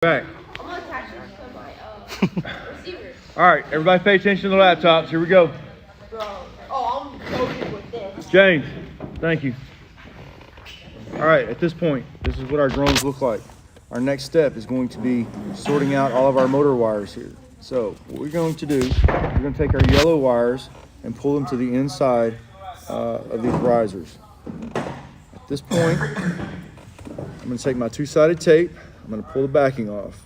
Back. I'm gonna attach it to my receiver. All right, everybody pay attention to the laptops. Here we go. Bro. Oh, I'm loaded with this. James, thank you. All right, at this point, this is what our drones look like. Our next step is going to be sorting out all of our motor wires here. So what we're going to do, we're going to take our yellow wires and pull them to the inside of these risers. At this point, I'm going to take my two-sided tape. I'm going to pull the backing off.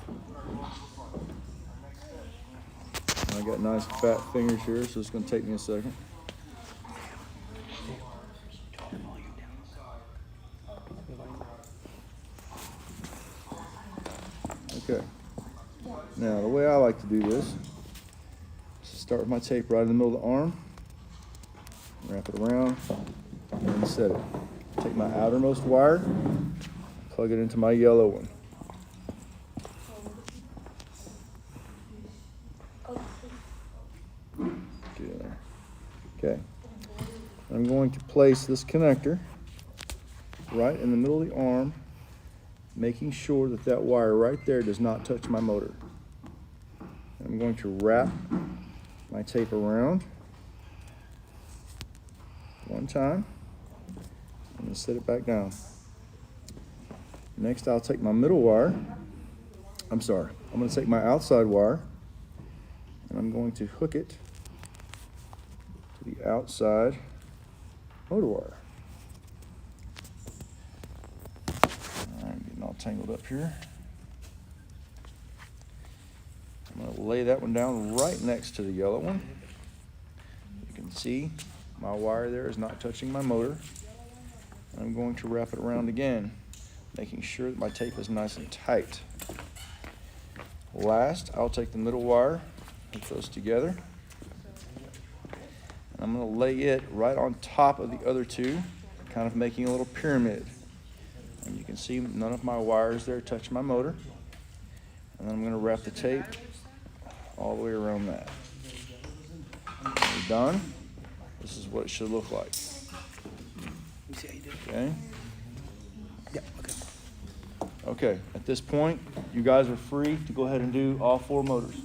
I got nice fat fingers here, so it's going to take me a second. Okay. Now, the way I like to do this is to start with my tape right in the middle of the arm, wrap it around, and then set it. Take my outermost wire, plug it into my yellow one. Okay. I'm going to place this connector right in the middle of the arm, making sure that that wire right there does not touch my motor. I'm going to wrap my tape around one time and then set it back down. Next, I'll take my middle wire. I'm going to take my outside wire and I'm going to hook it to the outside motor wire. All tangled up here. I'm going to lay that one down right next to the yellow one. You can see my wire there is not touching my motor. I'm going to wrap it around again, making sure that my tape is nice and tight. Last, I'll take the middle wire, hook those together. I'm going to lay it right on top of the other two, kind of making a little pyramid. And you can see none of my wires there touch my motor. And then I'm going to wrap the tape all the way around that. When we're done, this is what it should look like. Okay? Yeah, okay. Okay, at this point, you guys are free to go ahead and do all 4 motors.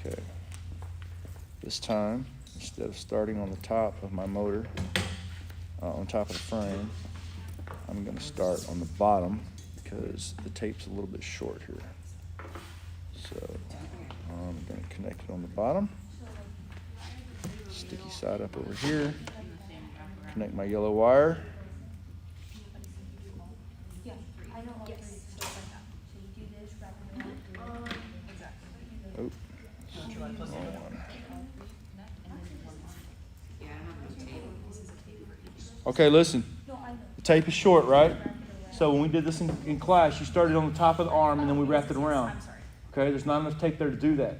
Okay, this time, instead of starting on the top of my motor, on top of the frame, I'm going to start on the bottom because the tape's a little bit short here. So I'm going to connect it on the bottom, sticky side up over here, connect my yellow wire. Oh. Okay, listen. The tape is short, right? So when we did this in class, you started on the top of the arm and then we wrapped it around. Okay, there's not enough tape there to do that.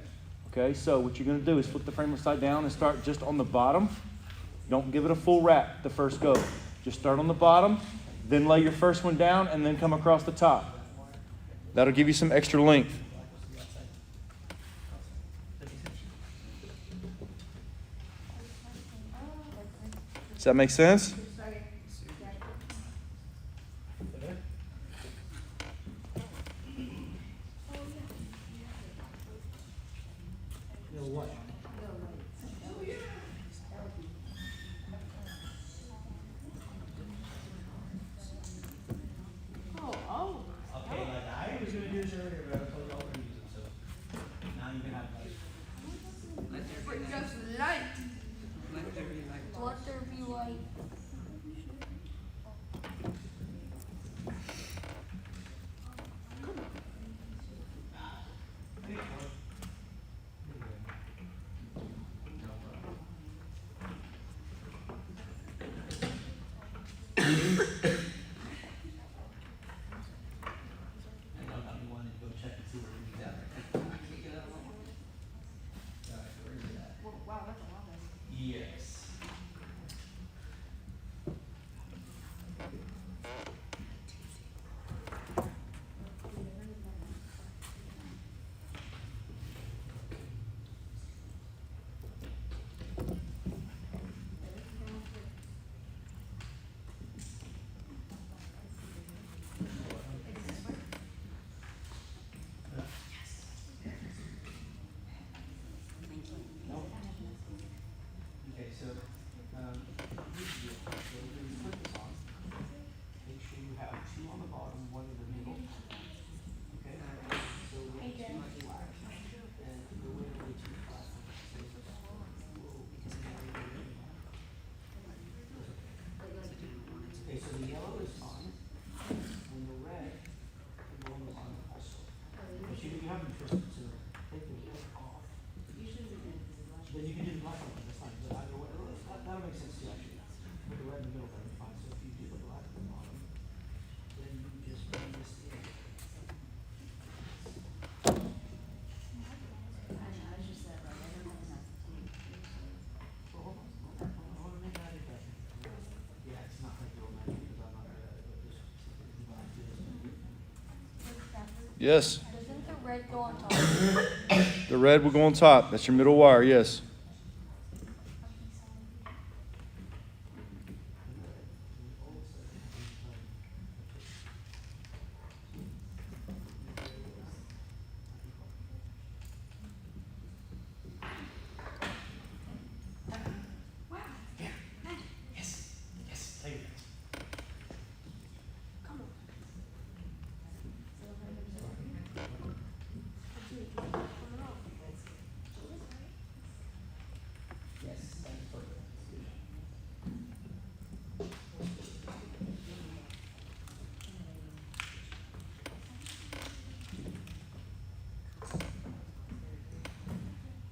Okay, so what you're going to do is flip the frame upside down and start just on the bottom. Don't give it a full wrap the first go. Just start on the bottom, then lay your first one down, and then come across the top. That'll give you some extra length. Does that make sense? Okay, like I was gonna do this earlier, but I told y'all to use it, so now you can have like. Just light. Let there be light. Yes. Doesn't the red go on top? The red will go on top. That's your middle wire, yes. Yes. Yes. Thank you. Yes. Thank you.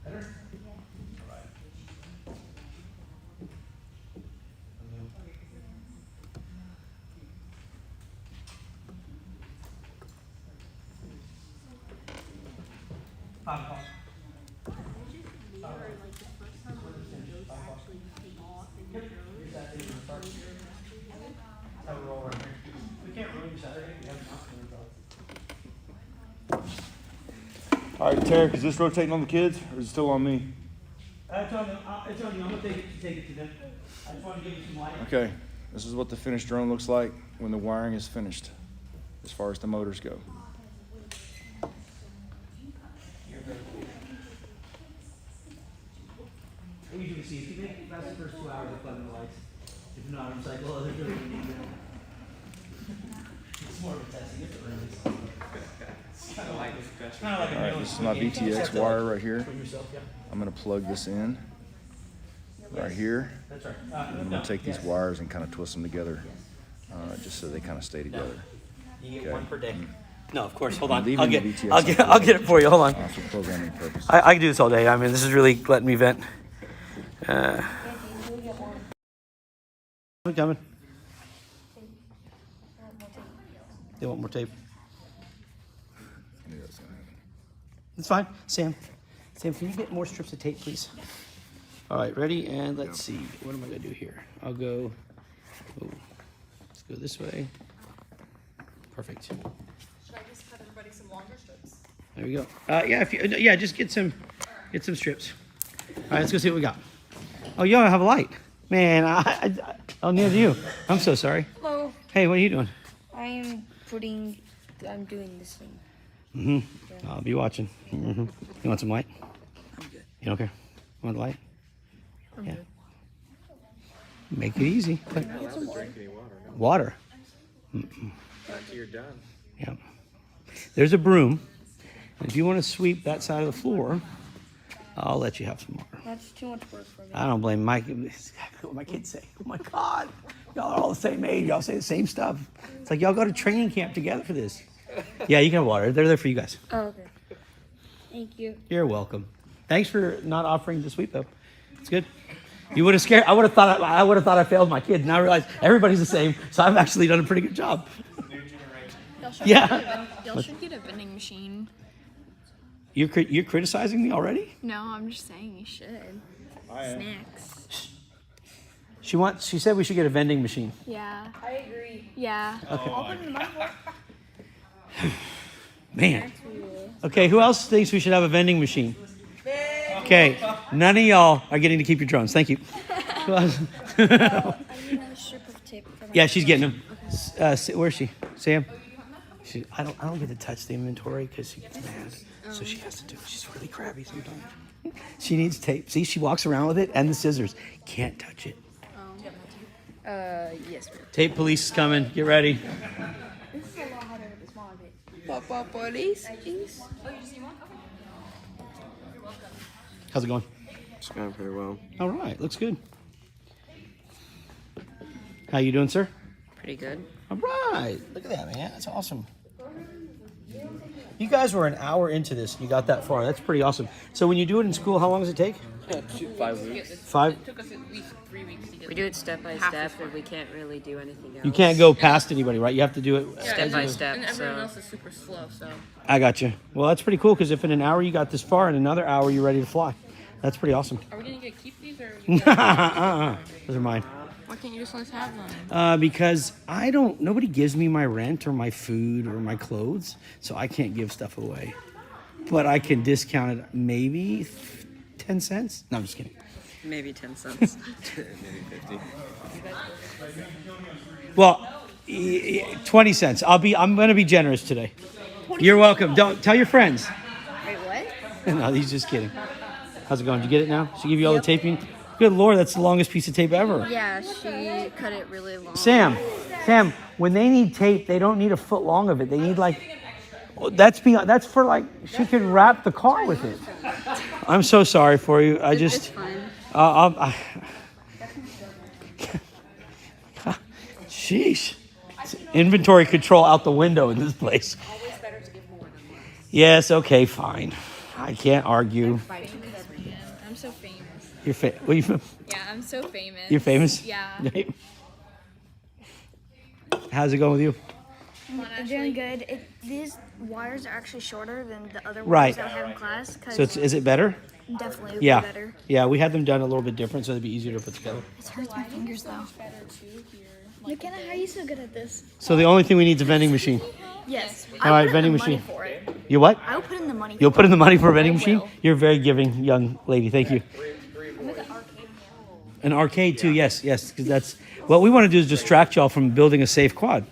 Better? All right. Pop. We can't ruin Saturday. We have nothing. All right, Tarek, is this rotating on the kids or is it still on me? It's on you. I'm gonna take it to them. I just want to give you some light. Okay, this is what the finished drone looks like when the wiring is finished, as far as the motors go. I usually see if you make that's the first 2 hours of plugging the lights. If not, I'm like, well, they're doing it. It's more of a testing. It's kind of like a All right, this is my VTX wire right here. for yourself, yeah. I'm gonna plug this in right here. That's right. And I'm gonna take these wires and kind of twist them together, just so they kind of stay together. You get Okay. one per day. No, of course. Hold I'm on. leaving I'll the get VTX I'll get it for you. Hold on. For programming purposes. I can do this all day. I mean, this is really letting me vent. Coming. They want more tape. It's fine. Sam, can you get more strips of tape, please? All right, ready? And let's see. What am I going to do here? I'll go. Oh, let's go this way. Perfect. Should I just cut everybody some longer strips? There we go. Just get some strips. All right, let's go see what we got. Oh, you don't have a light. Man, neither do you. I'm so sorry. Hello. Hey, what are you doing? I'm doing this thing. Mm-hmm. I'll be watching. Mm-hmm. You want some light? I'm good. You don't care? You want the light? I'm good. Make it easy. Can I get some water? Water. After you're done. Yeah. There's a broom. And if you want to sweep that side of the floor, I'll let you have some more. That's too much work for me. I don't blame Mike. It's exactly what my kids say. Oh my God. Y'all are all the same age. Y'all say the same stuff. It's like y'all go to training camp together for this. Yeah, you can have water. They're there for you guys. Oh, okay. Thank you. You're welcome. Thanks for not offering to sweep though. It's good. You would have scared. I would have thought I failed my kids. Now I realize everybody's the same. So I've actually done a pretty good job. Yeah. Y'all should get a vending machine. You're criticizing me already? No, I'm just saying you should. Snacks. She said we should get a vending machine. Yeah. I agree. Yeah. I'll put it in my book. Man. Okay, who else thinks we should have a vending machine? Okay, none of y'all are getting to keep your drones. Thank you. Who else? I need a strip of tape for my Yeah, she's getting them. Where's she? Sam? I don't get to touch the inventory because she gets mad. So she has to do it. She's really crabby sometimes. She needs tape. See, she walks around with it and the scissors. Can't touch it. yes, ma'am. Tape police is coming. Get ready. This is a lot harder with the smaller bit. Papa police, please. How's it going? It's going pretty well. All right, looks good. How you doing, sir? Pretty good. All right. Look at that, man. That's awesome. You guys were an hour into this. You got that far. That's pretty awesome. So when you do it in school, how long does it take? 5 weeks. 5? It took us at least 3 weeks to get We do it step by step, and we can't really do anything else. You can't go past anybody, right? You have to do it Step by step, And everyone so- else is super slow, so. I got you. Well, that's pretty cool because if in an hour you got this far, in another hour you're ready to fly. That's pretty awesome. Are we gonna get to keep these or? Those are mine. Okay. can't you just let us have them? Because nobody gives me my rent or my food or my clothes, so I can't give stuff away. But I can discount it maybe 10 cents. No, I'm just kidding. Maybe 10 cents. Maybe 50. Well, 20 cents. I'm going to be generous today. You're welcome. Don't tell your friends. Wait, what? No, he's just kidding. How's it going? Did you get it now? She give you all the taping? Good Lord, that's the longest piece of tape ever. Yeah, she cut it really long. Sam, when they need tape, they don't need a foot long of it. They need that's for like, she could wrap the car with it. I'm so sorry for you. It's fine. Sheesh. It's inventory control out the window in this place. Always better to give more than less. Yes, okay, fine. I can't argue. I'm so famous. Yeah, I'm so famous. You're famous? Yeah. How's it going with you? I'm doing good. These wires are actually shorter than the other Right. wires that I have in class. Cause So is it better? definitely would Yeah. be better. Yeah, we had them done a little bit different so it'd be easier to put together. It hurts my fingers though. McKenna, how are you so good at this? So the only thing we need is a vending machine. Yes. All right, vending money machine. for it. You what? I will put in the money. You'll put in the money for a vending I machine? will. You're a very giving young lady. Thank you. An arcade too, yes, because that's what we want to do is distract y'all from building a safe quad.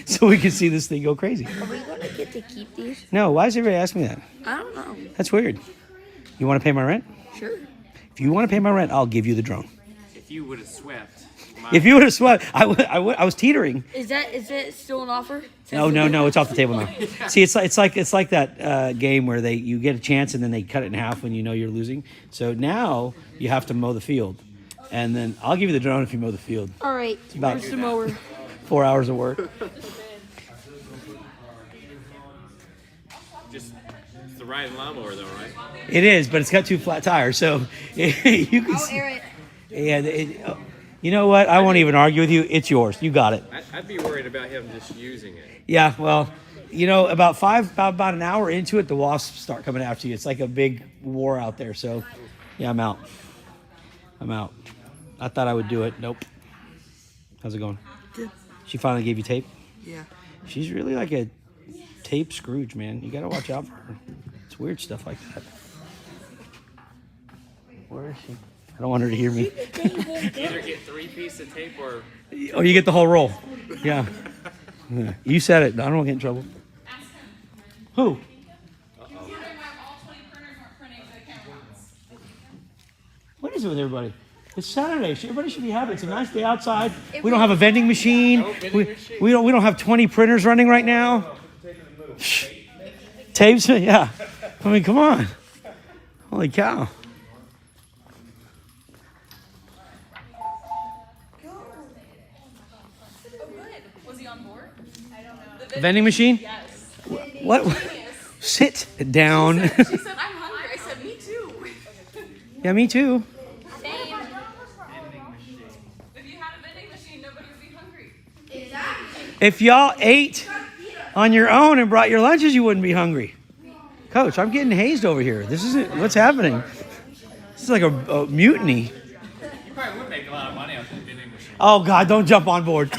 So we can see this thing go crazy. Are we gonna get to keep these? No, why does everybody ask me that? I don't know. That's weird. You want to pay my rent? Sure. If you want to pay my rent, I'll give you the drone. If you would have swept. If you would have swept, I was teetering. Is it still an offer? No, it's off the table now. See, it's like that game where you get a chance and then they cut it in half when you know you're losing. So now you have to mow the field, and then I'll give you the drone if you mow the field. All right. about- Where's the mower? 4 hours of work. Just it's the riding lawnmower though, right? It is, but it's got 2 flat tires, so you can. I'll air it. Yeah, you know what? I won't even argue with you. It's yours. You got it. I'd be worried about him just using it. Yeah, well, about an hour into it, the wasps start coming after you. It's like a big war out there. So, yeah, I'm out. I thought I would do it. Nope. How's it going? Good. She finally gave you tape? Yeah. She's really like a tape Scrooge, man. You got to watch out for her. It's weird stuff like that. Where is she? I don't want her to hear me. Either get 3 pieces of tape or Oh, you get the whole roll. Yeah. You said it. I don't want to get in trouble. Who? What is it with everybody? It's Saturday. Everybody should be happy. It's a nice day outside. We don't have a vending machine. We don't have 20 printers running right now. Tapes? Yeah. I mean, come on. Holy cow. Was he on board? Vending machine? Yes. What? Sit down. She said, I'm hungry. I said, me too. Yeah, me too. Same. If you had a vending machine, nobody would be hungry. If y'all ate on your own and brought your lunches, you wouldn't be hungry. Coach, I'm getting hazed over here. This isn't what's happening. This is like a mutiny. you probably would make a lot of money off the vending machine. Oh God, don't jump on board.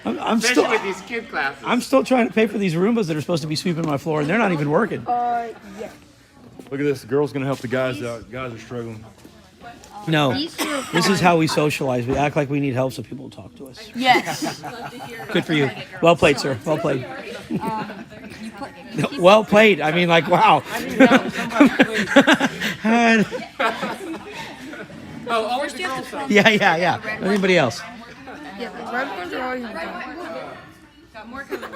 I'm Especially still with these kid classes. I'm still trying to pay for these Roombas that are supposed to be sweeping my floor, and they're not even working. Yeah. Look at this. The girl's gonna help the guys out. Guys are struggling. No, These two are this is how we socialize. We act like we need help so people will talk to us. Yes. Good for you. Well played, sir. Well played. Well played. I mean, like, wow. And- Oh, always the girls song. yeah. Anybody else? Yeah, the red ones are always in the Got more coming.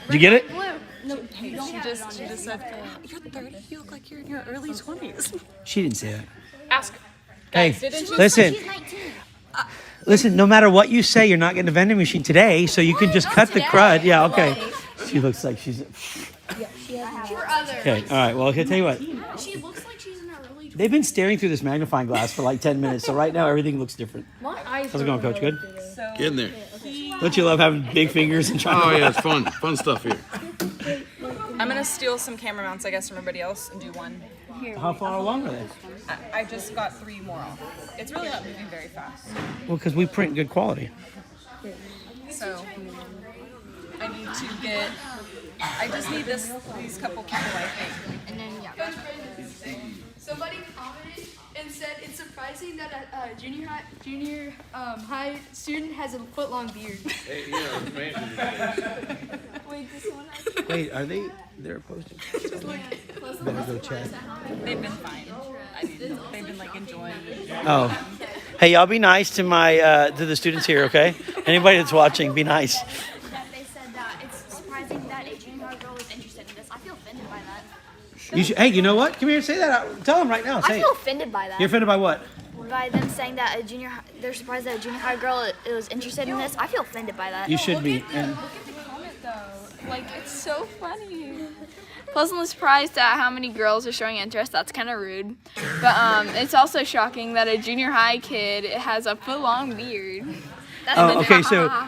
Did you get it? She just said, you're 30. You look like you're in your early 20s. She didn't say that. Ask. Hey, didn't you? listen. Listen, no matter what you say, you're not getting a vending machine today, so you can just cut the crud. Yeah, okay. She looks like she's... Your other. Okay, all right. Well, I'll tell you what. She looks like she's in her early 20s. They've been staring through this magnifying glass for like 10 minutes, so right now everything looks different. How's it going, Coach? Good? Get in there. Don't you love having big fingers and trying Oh to... yeah, it's fun. Fun stuff here. I'm gonna steal some camera mounts, I guess, from everybody else and do one. How far along are they? I just got 3 more off. It's really not moving very fast. Well, because we print good quality. So I need to get. I just need these couple people, I think. And then Somebody commented and said it's surprising that a junior high student has a foot-long beard. Wait, this one has Wait, are they? They're posted. Better go check. They've been fine. They've been like enjoying it. Oh, hey, y'all be nice to my to the students here, okay? Anybody that's watching, be nice. that they said that it's surprising that a junior high girl is interested in this. I feel offended by that. You should, hey, you know what? Come here and say that. Tell them right now. Say I feel it. offended by that. You're offended by what? By them saying that they're surprised that a junior high girl was interested in this. I feel offended by that. You should be. And Look at the comment though. Like it's so funny. Pleasantly surprised at how many girls are showing interest. That's kind of rude. But it's also shocking that a junior high kid has a foot-long beard. That's oh, okay.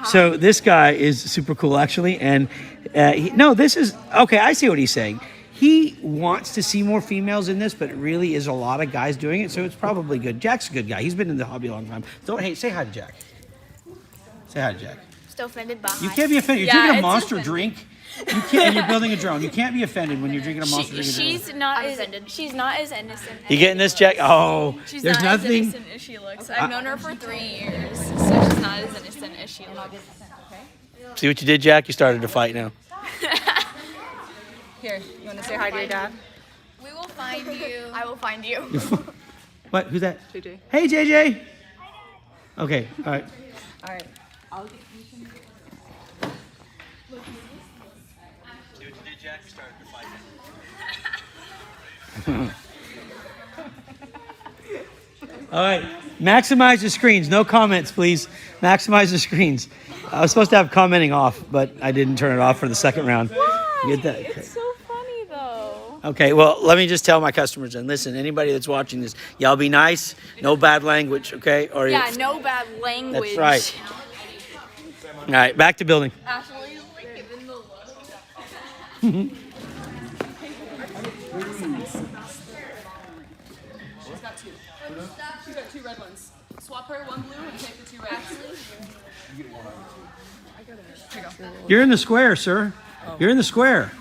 So this guy is super cool actually, and this is okay. I see what he's saying. He wants to see more females in this, but it really is a lot of guys doing it, so it's probably good. Jack's a good guy. He's been in the hobby a long time. Say hi to Jack. Say hi to Jack. Still offended by. You can't be offended. You're Yeah, drinking a it's Monster drink. You can't, and you're building a drone. You can't be offended when you're drinking a Monster drink. She's not as innocent. You getting this, Jack? Oh, She's there's not nothing. as innocent as she looks. I've known her for 3 years, so she's not as innocent as she looks. See what you did, Jack? You started to fight now. Here, you want to say hi to your dad? We will find you. I will find you. What? Who's that? JJ. Hey, JJ. Okay. All right. All right. All right. Maximize the screens. No comments, please. Maximize the screens. I was supposed to have commenting off, but I didn't turn it off for the second round. Why? Get that? It's so funny though. Okay, well, let me just tell my customers and listen, anybody that's watching this, y'all be nice, no bad language, okay? Or Yeah, no bad language. That's right. All right, back to building. Ashley's like giving the look. She's got 2. She's got 2 red ones. Swap her 1 blue and take the 2 reds. You're in the square, sir. You're in the square.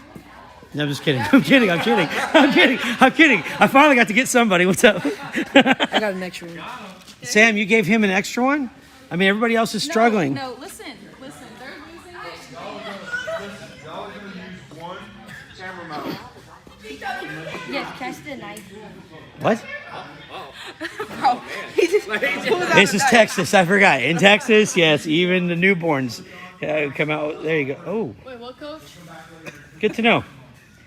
No, I'm just kidding. I'm kidding. I finally got to get somebody. What's up? I got an extra one. Sam, you gave him an extra one? I mean, everybody else is struggling. No, listen. They're losing it. Y'all are going to use one camera mount. Yes, catch the knife. What? This is Texas. I forgot. In Texas, yes, even the newborns come out. There you go. Oh. Wait, what, coach? Good to know.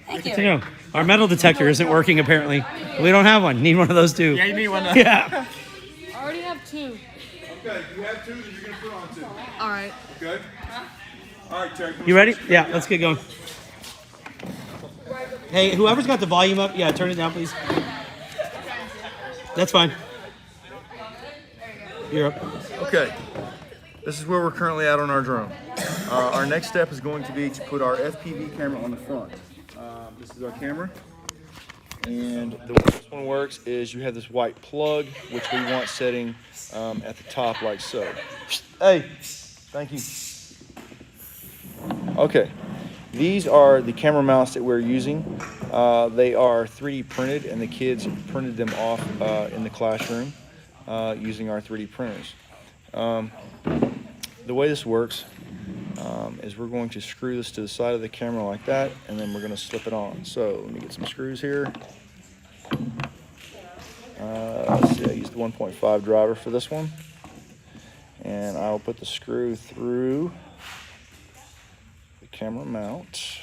Good to know. Our metal detector isn't working apparently. We don't have one. Need one of those too. Yeah, you need one. Yeah. I already have 2. Okay, you have 2 that you're going to put on 2. All right. Okay? All right, Terry. You ready? Yeah, let's get going. Hey, whoever's got the volume up, yeah, turn it down, please. That's fine. You're up. Okay, this is where we're currently at on our drone. Our next step is going to be to put our FPV camera on the front. This is our camera. And the way this one works is you have this white plug, which we want setting at the top like so. Hey, thank you. Okay, these are the camera mounts that we're using. They are 3D printed, and the kids printed them off in the classroom using our 3D printers. The way this works is we're going to screw this to the side of the camera like that, and then we're going to slip it on. So let me get some screws here. Let's see, I used the 1.5 driver for this one, and I'll put the screw through the camera mount.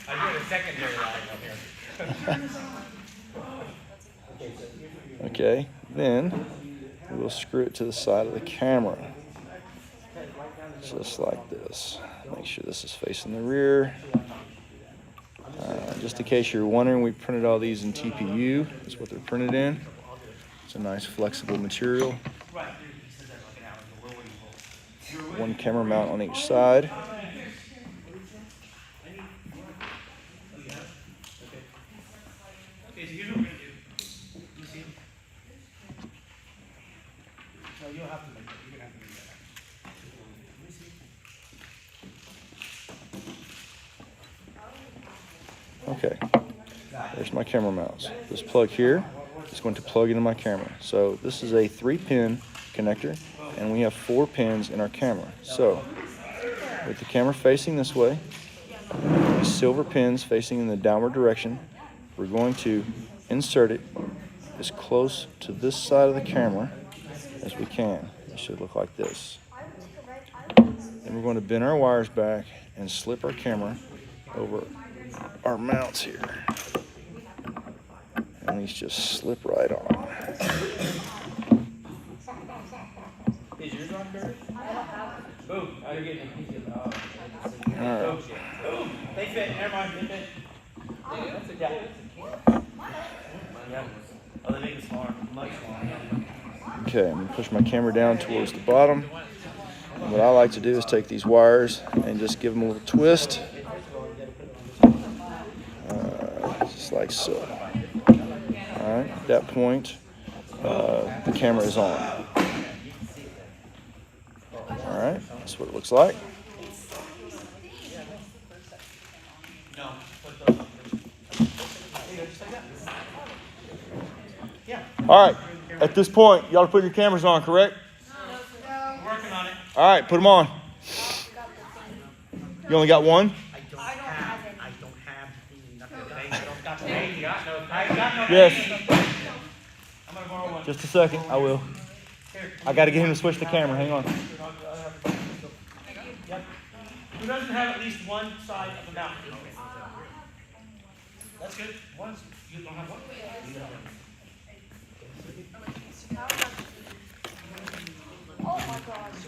I did a secondary line up here. Okay, then we'll screw it to the side of the camera, just like this. Make sure this is facing the rear. Just in case you're wondering, we printed all these in TPU. That's what they're printed in. It's It's a nice flexible material. One camera mount on each side. Okay, so here's what we're gonna do. You see? No, you'll have to make that. You're gonna have to make that. Let me see. Okay, there's my camera mounts. This plug here is going to plug into my camera. So this is a 3-pin connector, and we have 4 pins in our camera. So with the camera facing this way, these silver pins facing in the downward direction, we're going to insert it as close to this side of the camera as we can. It should look like this. Then we're going to bend our wires back and slip our camera over our mounts here. And these just slip right on. Is yours on, Kurt? Boom. Oh, you're getting it. All right. Boom. They fit. Never mind. They fit. Yeah. Yeah. Oh, they make it smaller. Much smaller. Okay, I'm gonna push my camera down towards the bottom. And what I like to do is take these wires and just give them a little twist. Just like so. All right, at that point, the camera is on. All right, that's what it looks like. All right, at this point, y'all are putting your cameras on, correct? We're working on it. All right, put them on. You only got one? I don't have the Yes. I'm gonna borrow one. Just a second, I will. I got to get him to switch the camera. Hang on. Yep. Who doesn't have at least one side of the mount? That's good. One. You don't have one? You don't have one. Oh my gosh.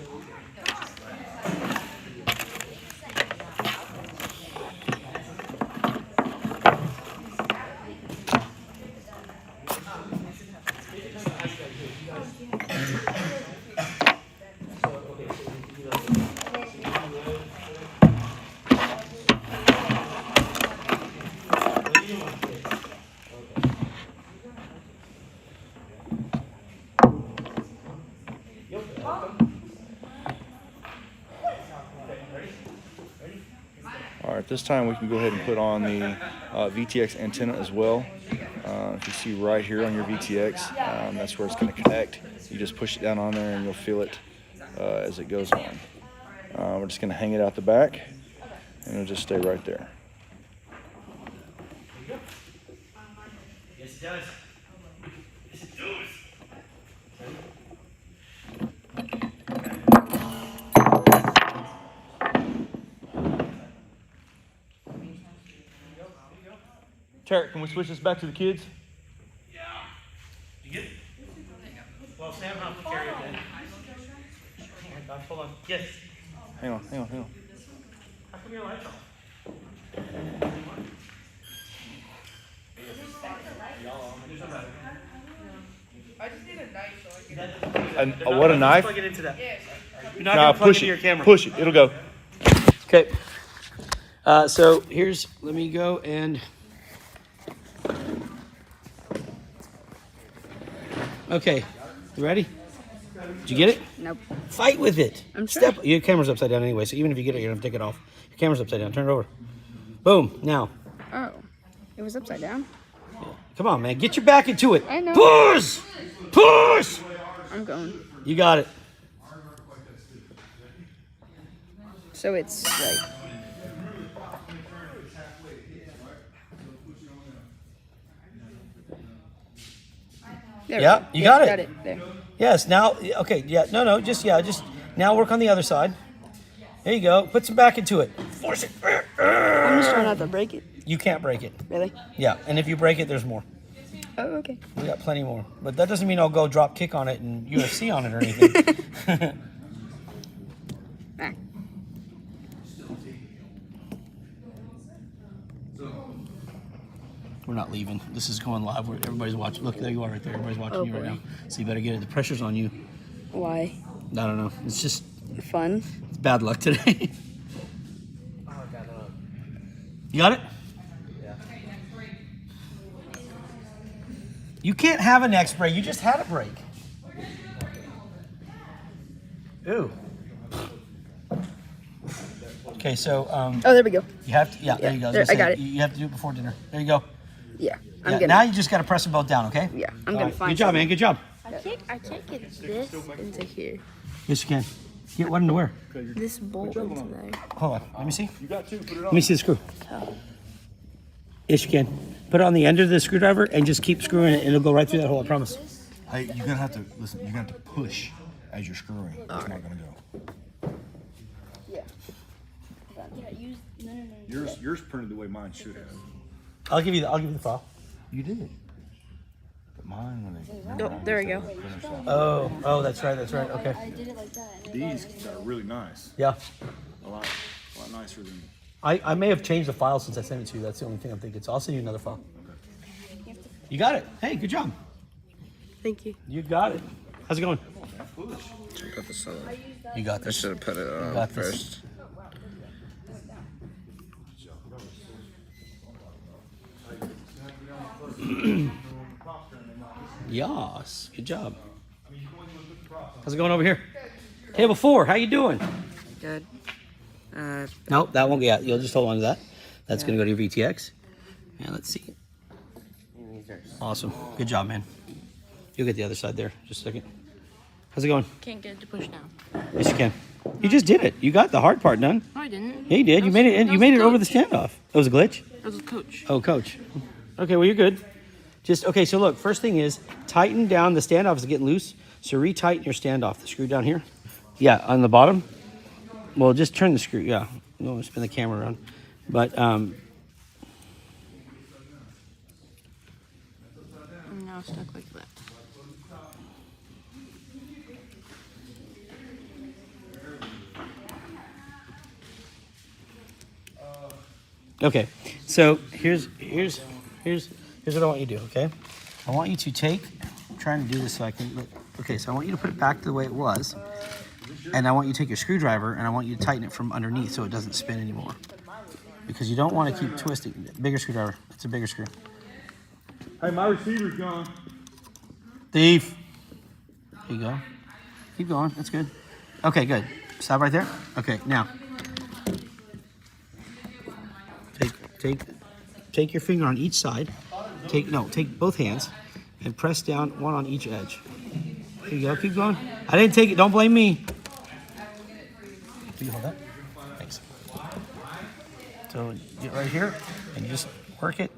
All right, this time we can go ahead and put on the VTX antenna as well. If you see right here on your VTX, that's where it's going to connect. You just push it down on there and you'll feel it as it goes on. We're just going to hang it out the back and it'll just stay right there. Yes, it does. Yes, it does. Tarek, can we switch this back to the kids? Yeah. You get it? Well, Sam, how to carry it then? Hold on. Yes. Hang on. How come your lights off? I just need a knife so I can. What, a knife? Plug it into that. Yes. You're not Nah, gonna plug push it into your it. camera. Push it. It'll go. Okay. So here's, let me go and. Okay, you ready? Did you get it? Nope. Fight with it. I'm trying. Your camera's upside down anyway, so even if you get it, you're gonna take it off. Your camera's upside down. Turn it over. Boom. Now. Oh, it was upside down. Come on, man. Get your back into it. I know. Push! Push! I'm going. You got it. So it's right. There we Yeah, go. you got it. Got it. There. Yes, now, okay, yeah, no, just now work on the other side. There you go. Put some back into it. Force it. I'm just trying not to break it. You can't break it. Really? Yeah, and if you break it, there's more. Oh, okay. We got plenty more. But that doesn't mean I'll go drop kick on it and UFC on it or anything. Ah. We're not leaving. This is going live. Everybody's watching. Look, there you are right there. Everybody's watching you right now. So you better get it. The pressure's on you. Why? I don't know. It's just Fun. it's bad luck today. You got it? Yeah. You can't have a neck spray. You just had a break. Ooh. Okay, so Oh, there we go. you have to. Yeah, there you go. there, I got it. You have to do it before dinner. There you go. Yeah, I'm Yeah, gonna. now you just got to press them both down. Okay. Yeah, I'm All gonna right. find. Good job, man. Good job. I can't get this into here. Yes, you can. Get one to where? This bolt into there. Hold on. Let me see. You got two. Put it Let on. me see the screw. Yes, you can. Put it on the end of the screwdriver and just keep screwing it, and it'll go right through that hole. I promise. Hey, you're gonna have to listen. You're gonna have to push as you're screwing. It's not gonna go. Yours printed the way mine should have. I'll give you the file. You did. But mine, when they Oh, there we go. Oh, that's right. Okay. These are really nice. Yeah. A lot nicer than. I may have changed the file since I sent it to you. That's the only thing I'm thinking. So I'll send you another file. You got it. Hey, good job. Thank you. You got it. How's it going? Check out the solid. You got I this. should have put it on Got this. first. Yas. Good job. How's it going over here? Table 4. How you doing? Good. Nope, that won't get. You'll just hold on to that. That's gonna go to your VTX. And let's see. Awesome. Good job, man. You'll get the other side there. Just a second. How's it going? Can't get it to push down. Yes, you can. You just did it. You got the hard part done. No, I didn't. Yeah, you did. You made it. You made it over the standoff. It was a glitch. That was a coach. Oh, coach. Okay, well, you're good. Just, okay, so look, first thing is tighten down. The standoff is getting loose. So retighten your standoff. The screw down here. Yeah, on the bottom. Well, just turn the screw. Yeah. You don't want to spin the camera around. But, I'm now stuck like that. okay. So here's what I want you to do, okay? I want you to take, I'm trying to do this so I can, look. Okay, so I want you to put it back the way it was. And I want you to take your screwdriver and I want you to tighten it from underneath so it doesn't spin anymore. Because you don't want to keep twisting. Bigger screwdriver. It's a bigger screw. Hey, my receiver's gone. Thief. There you go. Keep going. That's good. Okay, good. Stop right there. Okay, now. Take your finger on each side. Take both hands and press down one on each edge. There you go. Keep going. I didn't take it. Don't blame me. Do you hold that? Thanks. So get right here and you just work it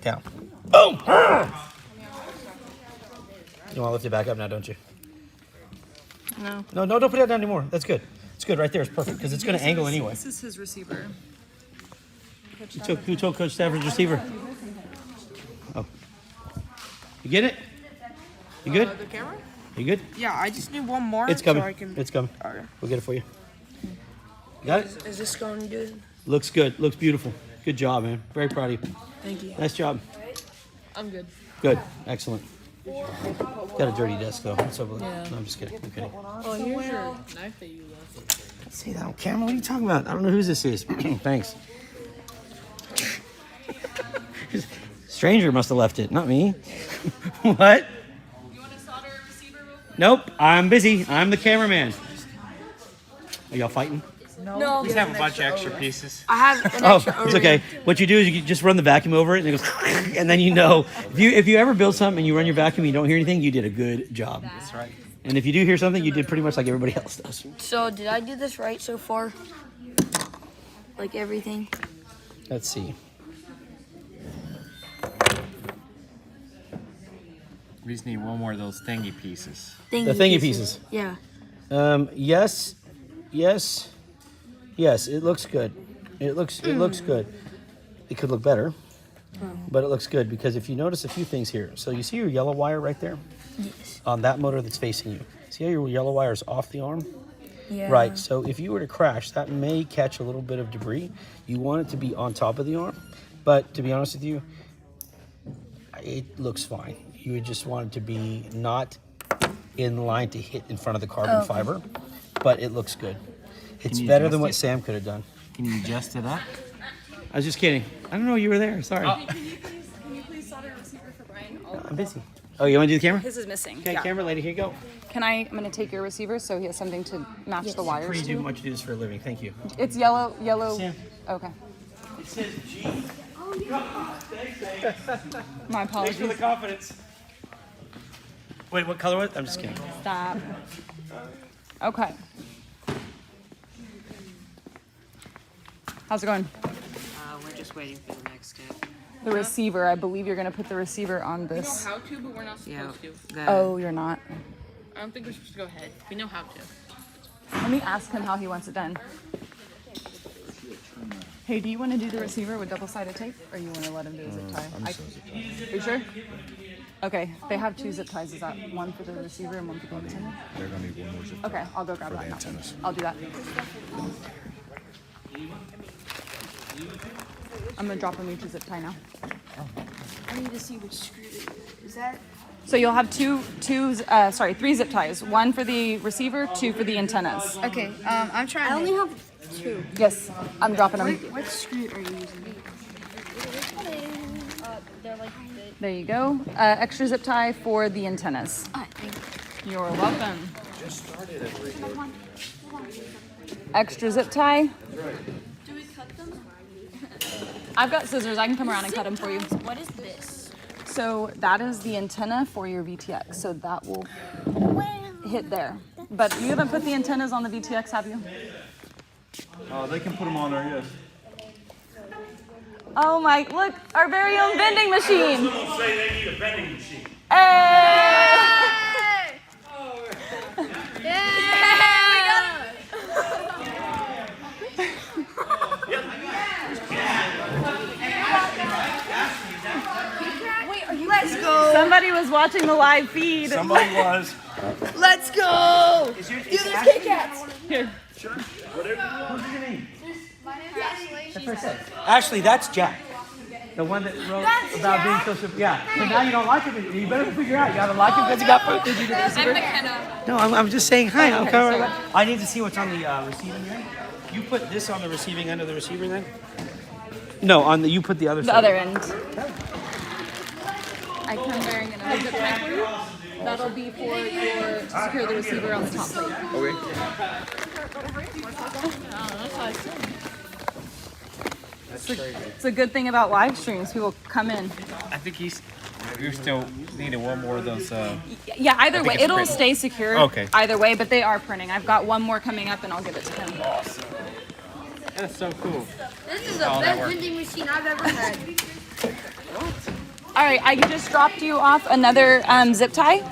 down. Boom! You want to lift it back up now, don't you? No. No, don't put it down anymore. That's good. It's good right there. It's perfect because it's going to angle anyway. This is his receiver. Who told Coach Stafford's receiver? Oh. You get it? You good? The camera? You good? Yeah, I just need one more. It's coming. So I can... It's coming. Okay. We'll get it for you. You got it? Is this going good? Looks good. Looks beautiful. Good job, man. Very proud of you. Thank you. Nice job. I'm good. Good. Excellent. Got a dirty desk though. It's over there. No, I'm just kidding. I'm kidding. Oh, here's your knife that you left. See that on camera? What are you talking about? I don't know whose this is. Thanks. Stranger must have left it, not me. What? You want to solder a receiver real quick? Nope. I'm busy. I'm the cameraman. Are y'all fighting? No. Just have a bunch of extra pieces. I have an Oh, extra it's okay. What you do is you just run the vacuum over it, and it goes, and then you know. If you ever build something and you run your vacuum and you don't hear anything, you did a good job. That's right. And if you do hear something, you did pretty much like everybody else does. So, did I do this right so far? Like everything? Let's see. We just need one more of those thingy pieces. The thingy pieces. Yeah. Yes. It looks good. It looks good. It could look better, but it looks good because if you notice a few things here. So you see your yellow wire right there? Yes. On that motor that's facing you. See how your yellow wire is off the arm? Yeah. Right. So if you were to crash, that may catch a little bit of debris. You want it to be on top of the arm, but to be honest with you, it looks fine. You would just want it to be not in line to hit in front of the carbon fiber, but it looks good. It's you better than adjust what it? Sam could have done. Can you adjust it up? I was just kidding. I don't know you were there. Sorry. Can you please solder a receiver for Brian? I'm busy. Oh, you want to do the camera? His is missing. Okay, Yeah. camera lady, here you go. I'm going to take your receiver so he has something to match the wires Pretty do to. much to do this for a living. Thank you. It's yellow. Sam. Okay. It says G. My Thanks for the apologies. confidence. Wait, what color was it? I'm just kidding. Stop. Okay. How's it going? We're just waiting for the next step. The receiver. I believe you're going to put the receiver on We know this. how to, but we're not supposed to. Oh, you're not. I don't think we're supposed to go ahead. We know how to. Let me ask him how he wants it done. Hey, do you want to do the receiver with double-sided tape, or you want to let him do a zip tie? Are you sure? Okay, they have 2 zip ties. Is that one for the receiver and one for the antenna? They're gonna need one more zip. Okay, I'll go grab For the that now. antennas. I'll do that. I'm gonna drop them each a zip tie now. I need to see which screw is that. So you'll have 3 zip ties. 1 for the receiver, 2 for the antennas. Okay, I'm trying. I only have 2. Yes, I'm dropping them. What screw are you using? They're like There you go. Extra zip tie for the antennas. You're welcome. Extra zip tie. Do we cut them? I've got scissors. I can come around and cut them for you. What is this? So that is the antenna for your VTX. So that will hit there. But you haven't put the antennas on the VTX, have you? They can put them on there, yes. Oh my, look, our very own vending machine. Someone say they need a vending machine. Hey! Let's go. Somebody was watching the live feed. Somebody was. Let's go. Is yours, Do those Kit Kats. Here. Who's your name? That's what I said. Ashley, that's Jack. The one that wrote about being so super. Yeah. So now you don't like him. You better figure out. You gotta like him because you got food. Did you do the receiver? No, I'm just saying hi. Okay, so- I need to see what's on the receiving end. You put this on the receiving end of the receiver then? No, on the you put the other The side. other end. I come bearing another zip tie for you. That'll be for your to secure the receiver on the top plate. It's a good thing about live streams. People come in. I think you're still needing one more of those. Yeah, either way, think it's it'll printed. stay secure. Okay. Either way, but they are printing. I've got one more coming up, and I'll give it to him. That's so cool. This is the All that best work. vending machine I've ever had. All right, I just dropped you off another zip tie.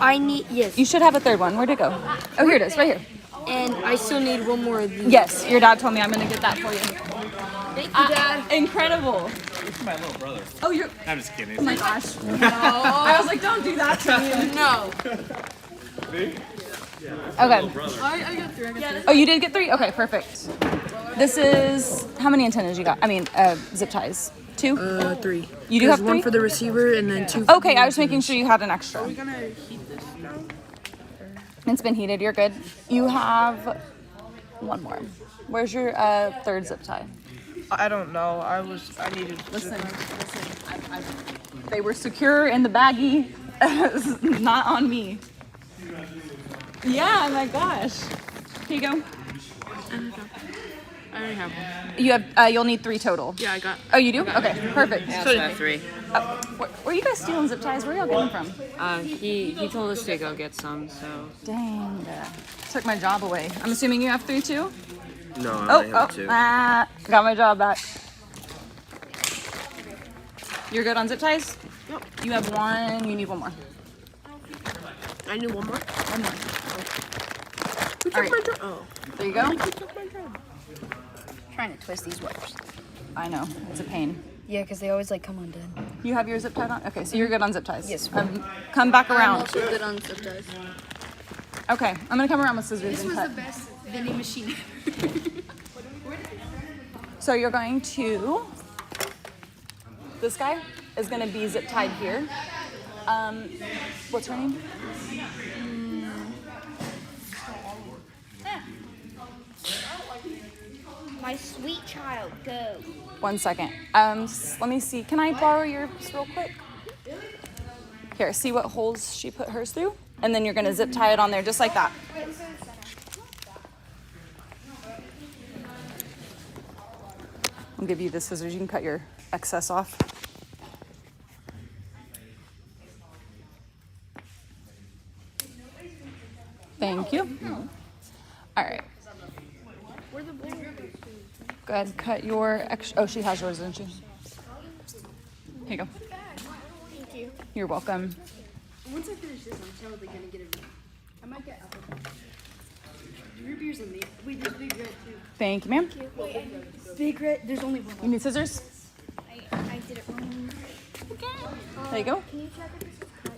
I need yes, You should have a third one. Where'd it go? Oh, here it is, right here. and I still need one more of these. Yes, your dad told me I'm gonna get that for you. Thank you, Dad. Incredible. It's my little brother. Oh, you're. I'm just kidding. Oh my gosh. I was like, don't do that to me. No. Okay. I got 3. Oh, you did get 3? Okay, perfect. This is how many antennas you got? I mean, zip ties. 2? 3. You do have 3? One for the receiver and then 2 for Okay, I was making sure you had an extra. Are we gonna heat this now? It's been heated. You're good. You have one more. Where's your third zip tie? I don't know. I needed. Listen. They were secure in the baggie. Not on me. Yeah, my gosh. Here you go. I already have one. You have. You'll need 3 total. Yeah, I got. Oh, you do? Okay, perfect. I also have 3. Where are you guys stealing zip ties? Where are y'all getting them from? He told us to go get some, so. Dang. Took my job away. I'm assuming you have 3 too? No, I only have 2. Got my job back. You're good on zip ties? Yep. You have 1. You need 1 more. I need 1 more. 1 more. Who took All right. my job? Oh. There you go. Who took my job? Trying to twist these wires. I know. It's a pain. Yeah, because they always like come undone. You have your zip tie on? Okay, so you're good on zip ties. Yes. Come back I'm around. also good on zip ties. Okay, I'm gonna come around with scissors This and was cut. the best vending machine. So you're going to this guy. is going to be zip tied here. What's her name? My sweet child, go. 1 second. Let me see. Can I borrow yours real quick? Here, see what holes she put hers through? And then you're going to zip tie it on there just like that. I'll give you the scissors. You can cut your excess off. Thank you. All right. Go ahead and cut your extra. Oh, she has yours, doesn't she? Here you go. Thank you. You're welcome. Once I finish this, I'm totally gonna get it. I might get apple. Root beer's in the. Wait, there's big red too. Thank you, ma'am. Big red. There's only one. You need scissors? I did it wrong. There you go. Can you check if this is cut?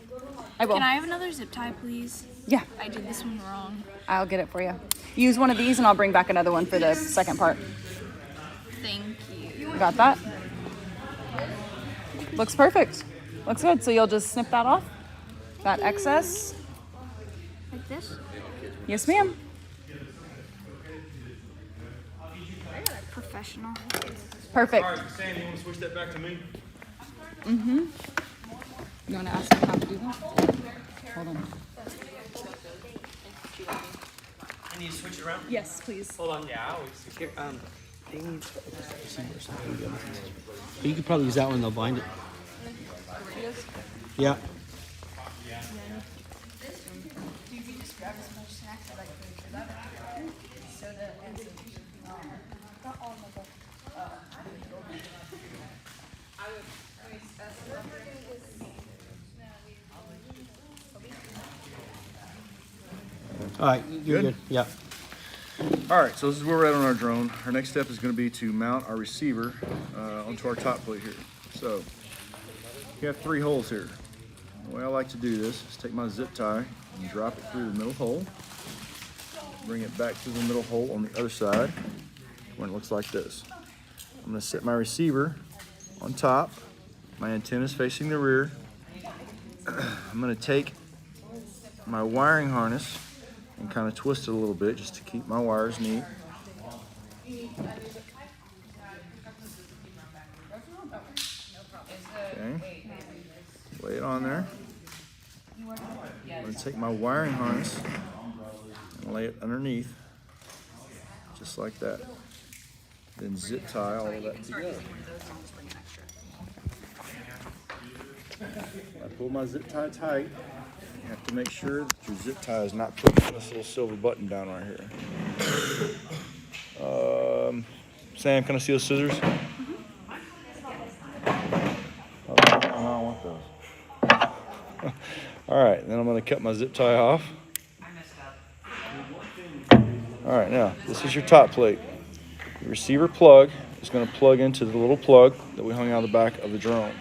I will. Can I have another zip tie, please? Yeah, I did this one wrong. I'll get it for you. Use one of these and I'll bring back another one for the second part. Thank you. Got that? Looks perfect. Looks good. So you'll just snip that off? That excess? Like this? Yes, ma'am. Professional. Perfect. All right, Sam, you want to switch that back to me? Mm-hmm. You want to ask them how to do that? Hold on. I need to switch it around? Yes, please. Hold on. Yeah, I always here. They need you could probably use that one. They'll bind it. Yeah. All right, you're good. Yeah. All right, so this is where we're at on our drone. Our next step is going to be to mount our receiver onto our top plate here. So you have 3 holes here. The way I like to do this is take my zip tie and drop it through the middle hole. Bring it back through the middle hole on the other side when it looks like this. I'm going to set my receiver on top. My antenna is facing the rear. I'm going to take my wiring harness and kind of twist it a little bit just to keep my wires neat. Okay, lay it on there. I'm going to take my wiring harness and lay it underneath, just like that. Then zip tie all of that together. I pull my zip tie tight. You have to make sure that your zip tie is not putting this little silver button down right here. Sam, can I see those scissors? Oh, I don't want those. All right, then I'm going to cut my zip tie off. All right, now this is your top plate. The receiver plug is going to plug into the little plug that we hung out the back of the drone.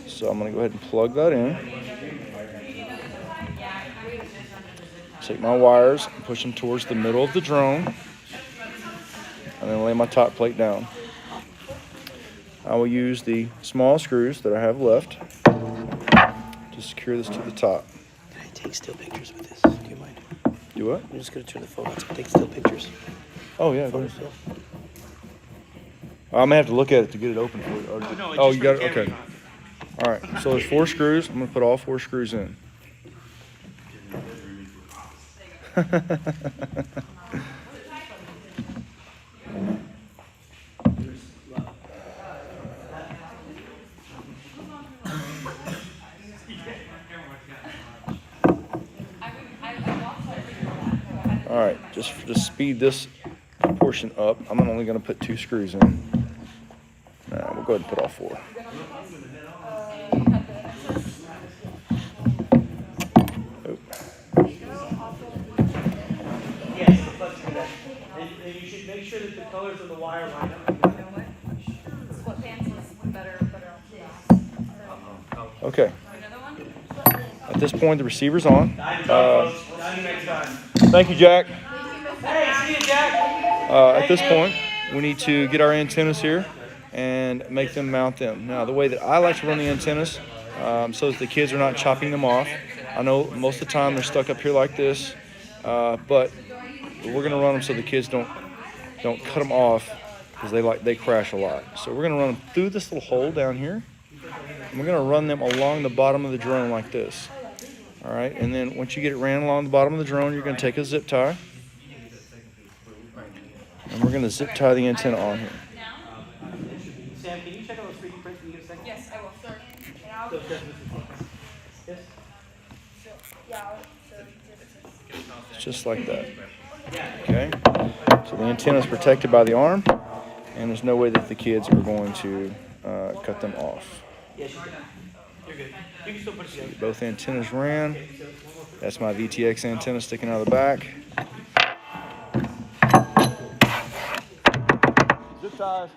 So I'm going to go ahead and plug that in. Take my wires and push them towards the middle of the drone, and then lay my top plate down. I will use the small screws that I have left to secure this to the top. Can I take still pictures with this? Do you mind? Do what? I'm just going to turn the phone on so I can take still pictures. Oh, yeah, go ahead. I'm going to have to look at it to get it open for you. Oh, you got it? Okay. All right, so there's 4 screws. I'm going to put all 4 screws in. All right, just to speed this portion up, I'm only going to put 2 screws in. Nah, we'll go ahead and put all 4. You should make sure that the colors of the wire line up. Okay. At this point, the receiver's on. Thank you, Jack. Hey, see you, Jack. At this point, we need to get our antennas here and make them mount them. Now, the way that I like to run the antennas, so that the kids are not chopping them off. I know most of the time they're stuck up here like this, but we're gonna run them so the kids don't cut them off, because they crash a lot. So we're gonna run them through this little hole down here, and we're gonna run them along the bottom of the drone like this. All right, and then once you get it ran along the bottom of the drone, you're gonna take a zip tie, and we're gonna zip tie the antenna on here. Sam, can you check out those 3D prints? Can you get a second? Yes, I will. Just like that. Okay, so the antenna is protected by the arm, and there's no way that the kids are going to cut them off. Yes, you're good. You can still put it together. Both antennas ran. That's my VTX antenna sticking out of the back. Zip ties.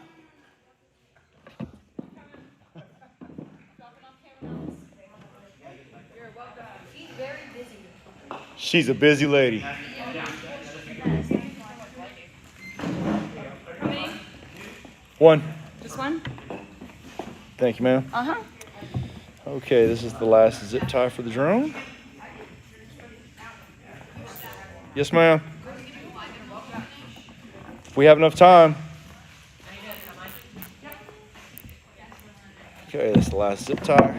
She's a busy lady. One. Just one? Thank you, ma'am. Uh-huh. Okay, this is the last zip tie for the drone. Yes, ma'am. If we have enough time. Okay, that's the last zip tie.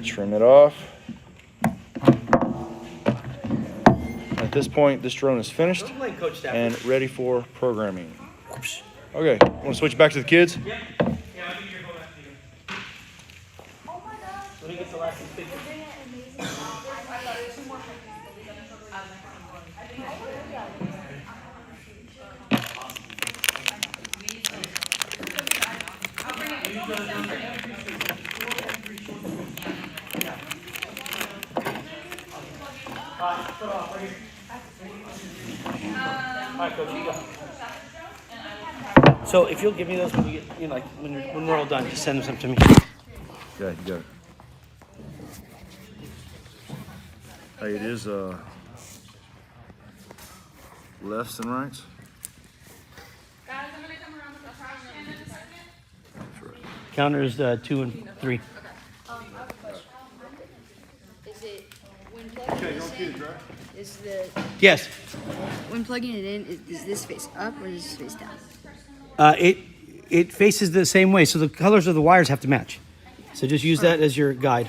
Trim it off. At this point, this drone is finished and ready for programming. Okay, want to switch back to the kids? Yep. Yeah, I think you're going back to you. Let me get the last picture. So if you'll give me those when you get, like when we're all done, just send them to me. Okay, you got it. Hey, it is lefts and rights. Guys, I'm gonna come around with the problem in a second. Counters 2 and 3. I have a question. Is it when plugging this in? Is the Yes. when plugging it in? Does this face up or does this face down? It faces the same way, so the colors of the wires have to match. So just use that as your guide.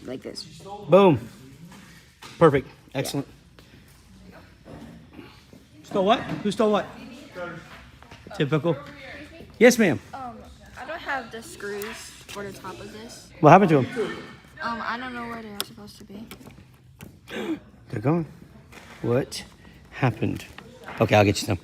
Like this. Boom. Perfect. Excellent. Stole what? Who stole what? Typical. Yes, ma'am. I don't have the screws for the top of this. What happened to them? I don't know where they're supposed to be. They're gone. What happened? Okay, I'll get you some.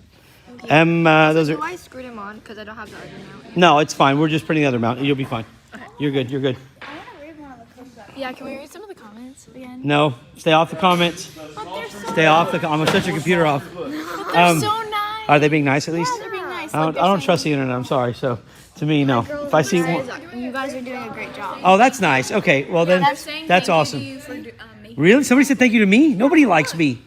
Those Do are. I screw them on because I don't have the other mount? No, it's fine. We're just putting the other mount. You'll be fine. Okay. You're good. You're good. I want to read one of the comments. Yeah, can we read some of the comments again? No, stay off the comments. But they're so Stay off the. I'm gonna shut your computer off. They're so nice. Are they being nice at least? They're being nice. I don't trust the internet. I'm sorry. So to me, no. If I see one. You guys are doing a great job. Oh, that's nice. Okay, well then, that's awesome. Really? Somebody said thank you to me? Nobody likes me.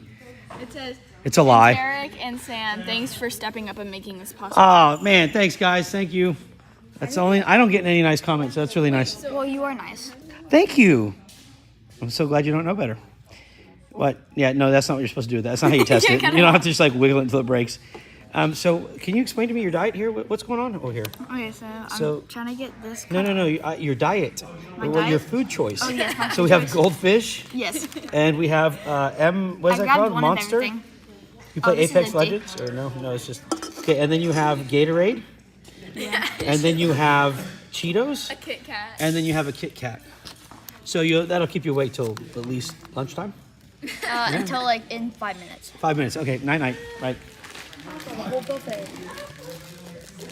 It says, It's a lie. Eric and Sam, thanks for stepping up and making this possible. Oh man, thanks guys. Thank you. That's the only. I don't get any nice comments. So that's really nice. Well, you are nice. Thank you. I'm so glad you don't know better. What? Yeah, no, that's not what you're supposed to do with that. That's not how you test it. You don't have to just like wiggle it until it breaks. So can you explain to me your diet here? What's going on over here? Okay, so I'm trying to get this. No. Your diet. My Your diet? food choice. Oh, yes, my So food we have choice. goldfish. Yes. And we have what is I that grabbed called? one of Monster. everything. You play this is Apex a date. Legends or no? No, it's just okay. And then you have Gatorade. Yeah. And then you have Cheetos. A Kit Kat. And then you have a Kit Kat. So that'll keep you awake till at least lunchtime. Until like in 5 minutes. 5 minutes. Okay. Night. Right. We'll go for it.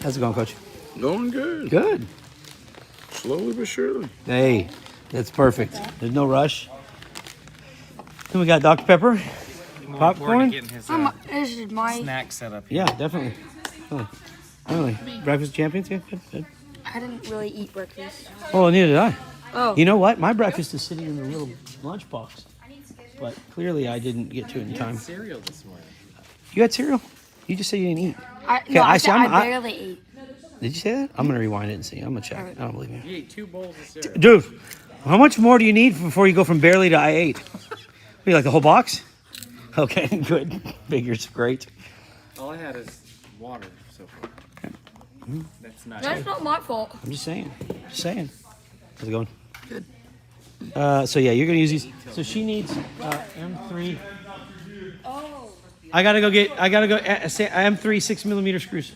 How's it going, Coach? Going good. Good. Slowly but surely. Hey, that's perfect. There's no rush. Then we got Dr. Pepper, popcorn. Getting his This is my. snack set up. Yeah, definitely. Really. Breakfast champions. Yeah, good. I didn't really eat breakfast. Oh, neither did I. Oh. You know what? My breakfast is sitting in the little lunchbox, but clearly I didn't get to it in time. Cereal this morning. You had cereal? You just said you didn't eat. No, I see, said I I- barely ate. Did you say that? I'm gonna rewind it and see. I'm gonna check. I don't believe you. You ate 2 bowls of cereal. Dude, how much more do you need before you go from barely to I8? You like the whole box? Okay, good. Figures, great. All I had is water so far. That's not. That's not my fault. I'm just saying. Just saying. How's it going? Good. So yeah, you're gonna use these. So she needs M3. Oh. I gotta go M3 6mm screws.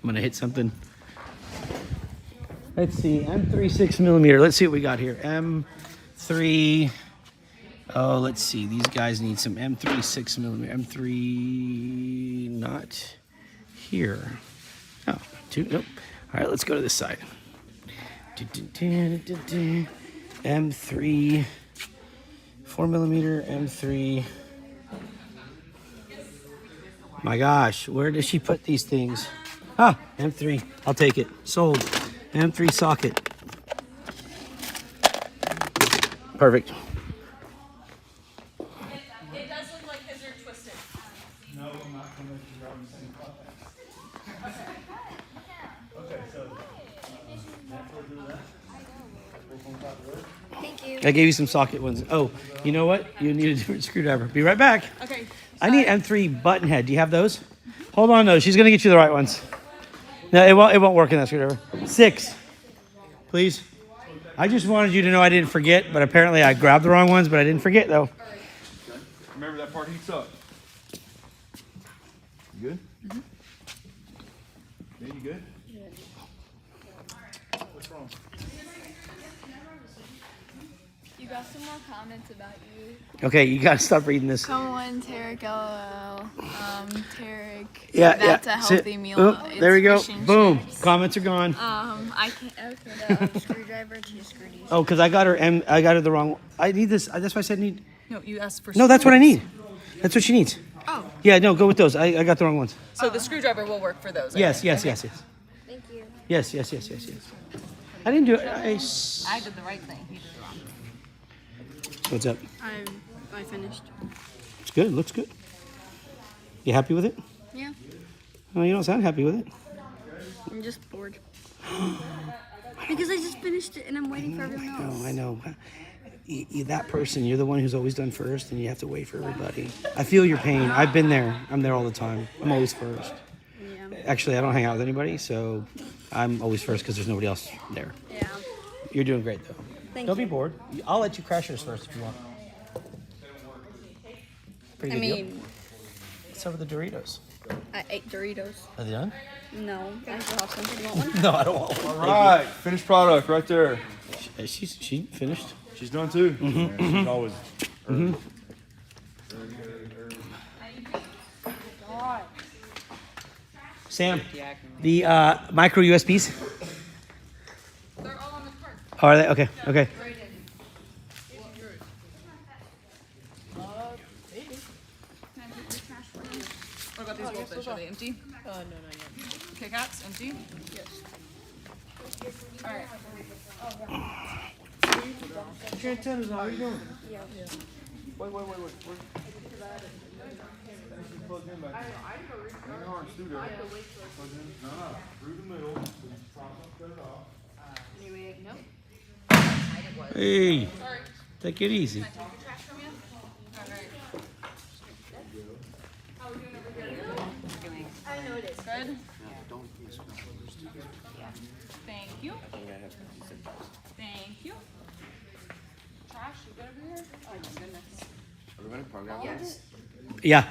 I'm gonna hit something. Let's see, M3 6mm. Let's see what we got here. M3. Oh, let's see. These guys need some M3 6mm. M3 not here. Oh, 2. Nope. All right, let's go to this side. M3 4mm. M3. My gosh, where does she put these things? Ah, M3. I'll take it. Sold. M3 socket. Perfect. It does look like his are twisted. No, I'm not going to let you grab the same class. Okay, so that's what we'll do that. Thank you. I gave you some socket ones. Oh, you know what? You need a different screwdriver. Be right back. Okay. I need M3 button head. Do you have those? Hold on, though. She's going to get you the right ones. No, it won't work in that screwdriver. 6, please. I just wanted you to know I didn't forget, but apparently I grabbed the wrong ones, but I didn't forget, though. Remember that part heats up. You good? Mm-hmm. Yeah, you good? Yeah. What's wrong? You got some more comments about you. Okay, you got to stop reading this. Come on, Tarek, LOL. Tarek. Yeah, That's yeah. a healthy meal. Oh, It's there we go. fish and Boom. chips. Comments are gone. I can't. Okay. Screwdriver to screw these. Oh, because I got her the wrong one. I need this. That's why I said need. No, you asked for. No, that's what I need. That's what she needs. Oh. Yeah, no, go with those. I got the wrong ones. So the screwdriver will work for those. Yes, yes, yes, yes. Thank you. Yes, yes, yes, yes, yes. I didn't do it. I did the right thing. He did it wrong. What's up? I finished. It's good. It looks good. You happy with it? Yeah. Oh, you don't sound happy with it. I'm just bored. Because I just finished it and I'm waiting for everyone else. Oh, I know. That person, you're the one who's always done first, and you have to wait for everybody. I feel your pain. I've been there. I'm there all the time. I'm always first. Yeah. Actually, I don't hang out with anybody, so I'm always first because there's nobody else there. Yeah. You're doing great, though. Thank Don't you. be bored. I'll let you crash yours first if you want. Pretty good deal. What's over the Doritos? I ate Doritos. Are they done? No, I still have some. You want one? No, I don't want one. All right, finished product right there. She finished. She's done too. She's always. Sam, the micro USBs. They're all on the cart. Oh, are they? Okay, okay. What about these goldfish? Are they empty? No, not yet. Kit Kats, empty? Yes. All right. Your antennas on. What are you doing? Yeah. Wait. Plug in back. You aren't through there. Plug in. No. Through the middle. So you prop up, cut it off. Anyway, no. Hey, take it easy. I know it is. Good? Thank you. Thank you. Trash, you good over here? Oh, my goodness. Are we going to program this? Yeah,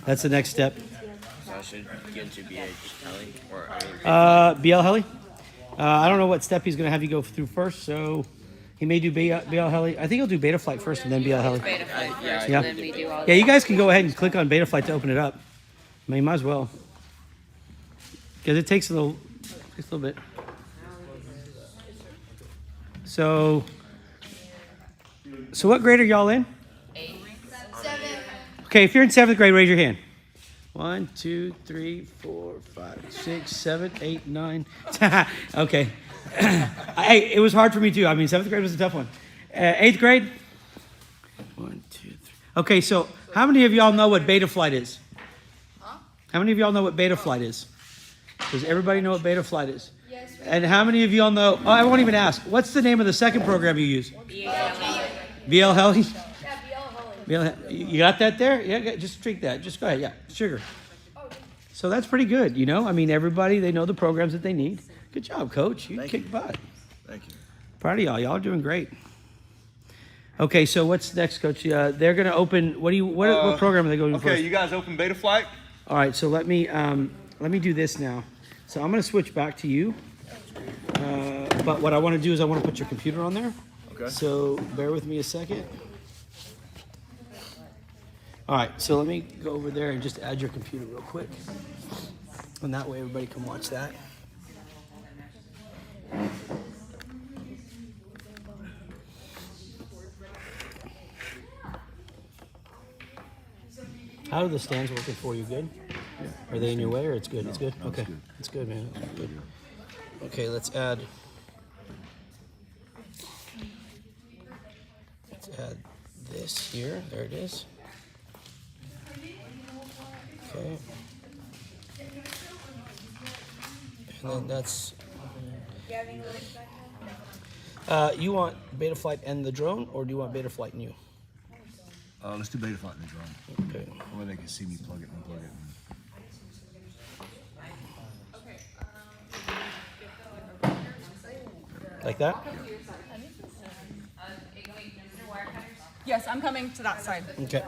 that's the next step. So I should get into BH Kelly? Or, I mean, BL Heli. I don't know what step he's going to have you go through first, so he may do BL Heli. I think he'll do Beta Flight first and then BL Heli. yeah, Yeah. Yeah, you guys can go ahead and click on Beta Flight to open it up. I mean, you might as well. Because it takes a little bit. So what grade are y'all in? 7. Okay, if you're in 7th grade, raise your hand. 1, 2, 3, 4, 5, 6, 7, 8, 9. Okay. Hey, it was hard for me too. I mean, 7th grade was a tough one. 8th grade? 1, 2, 3. Okay, so How many of y'all know what beta flight is? How many of y'all know what beta flight is? Does everybody know what beta flight is? Yes. And how many of y'all know? Oh, I won't even ask. What's the name of the second program you use? BL Heli? Yeah, You got that there? Yeah, just drink that. Just go ahead. Yeah, sugar. So that's pretty good, you know? I mean, everybody, they know the programs that they need. Good job, Coach. You kicked butt. Thank you. Proud of y'all. Y'all are doing great. Okay, so what's next, Coach? They're going to open. What program are they going to first? Okay, you guys open beta flight. All right, so let me do this now. So I'm going to switch back to you. But what I want to do is I want to put your computer on there. Okay. So bear with me a second. All right, so let me go over there and just add your computer real quick. And that way everybody can watch that. How are the stands working for you? Good? Yeah. Are they in your way or it's good? No, it's good? No, okay. It's good, man. It's good. Okay, let's add this here. There it is. Okay. And then that's... you want beta flight and the drone, or do you want beta flight and you? Let's do beta flight in the drone. Okay. Or they can see me plug it and unplug it. Like that? Yes, I'm coming to that side. Okay.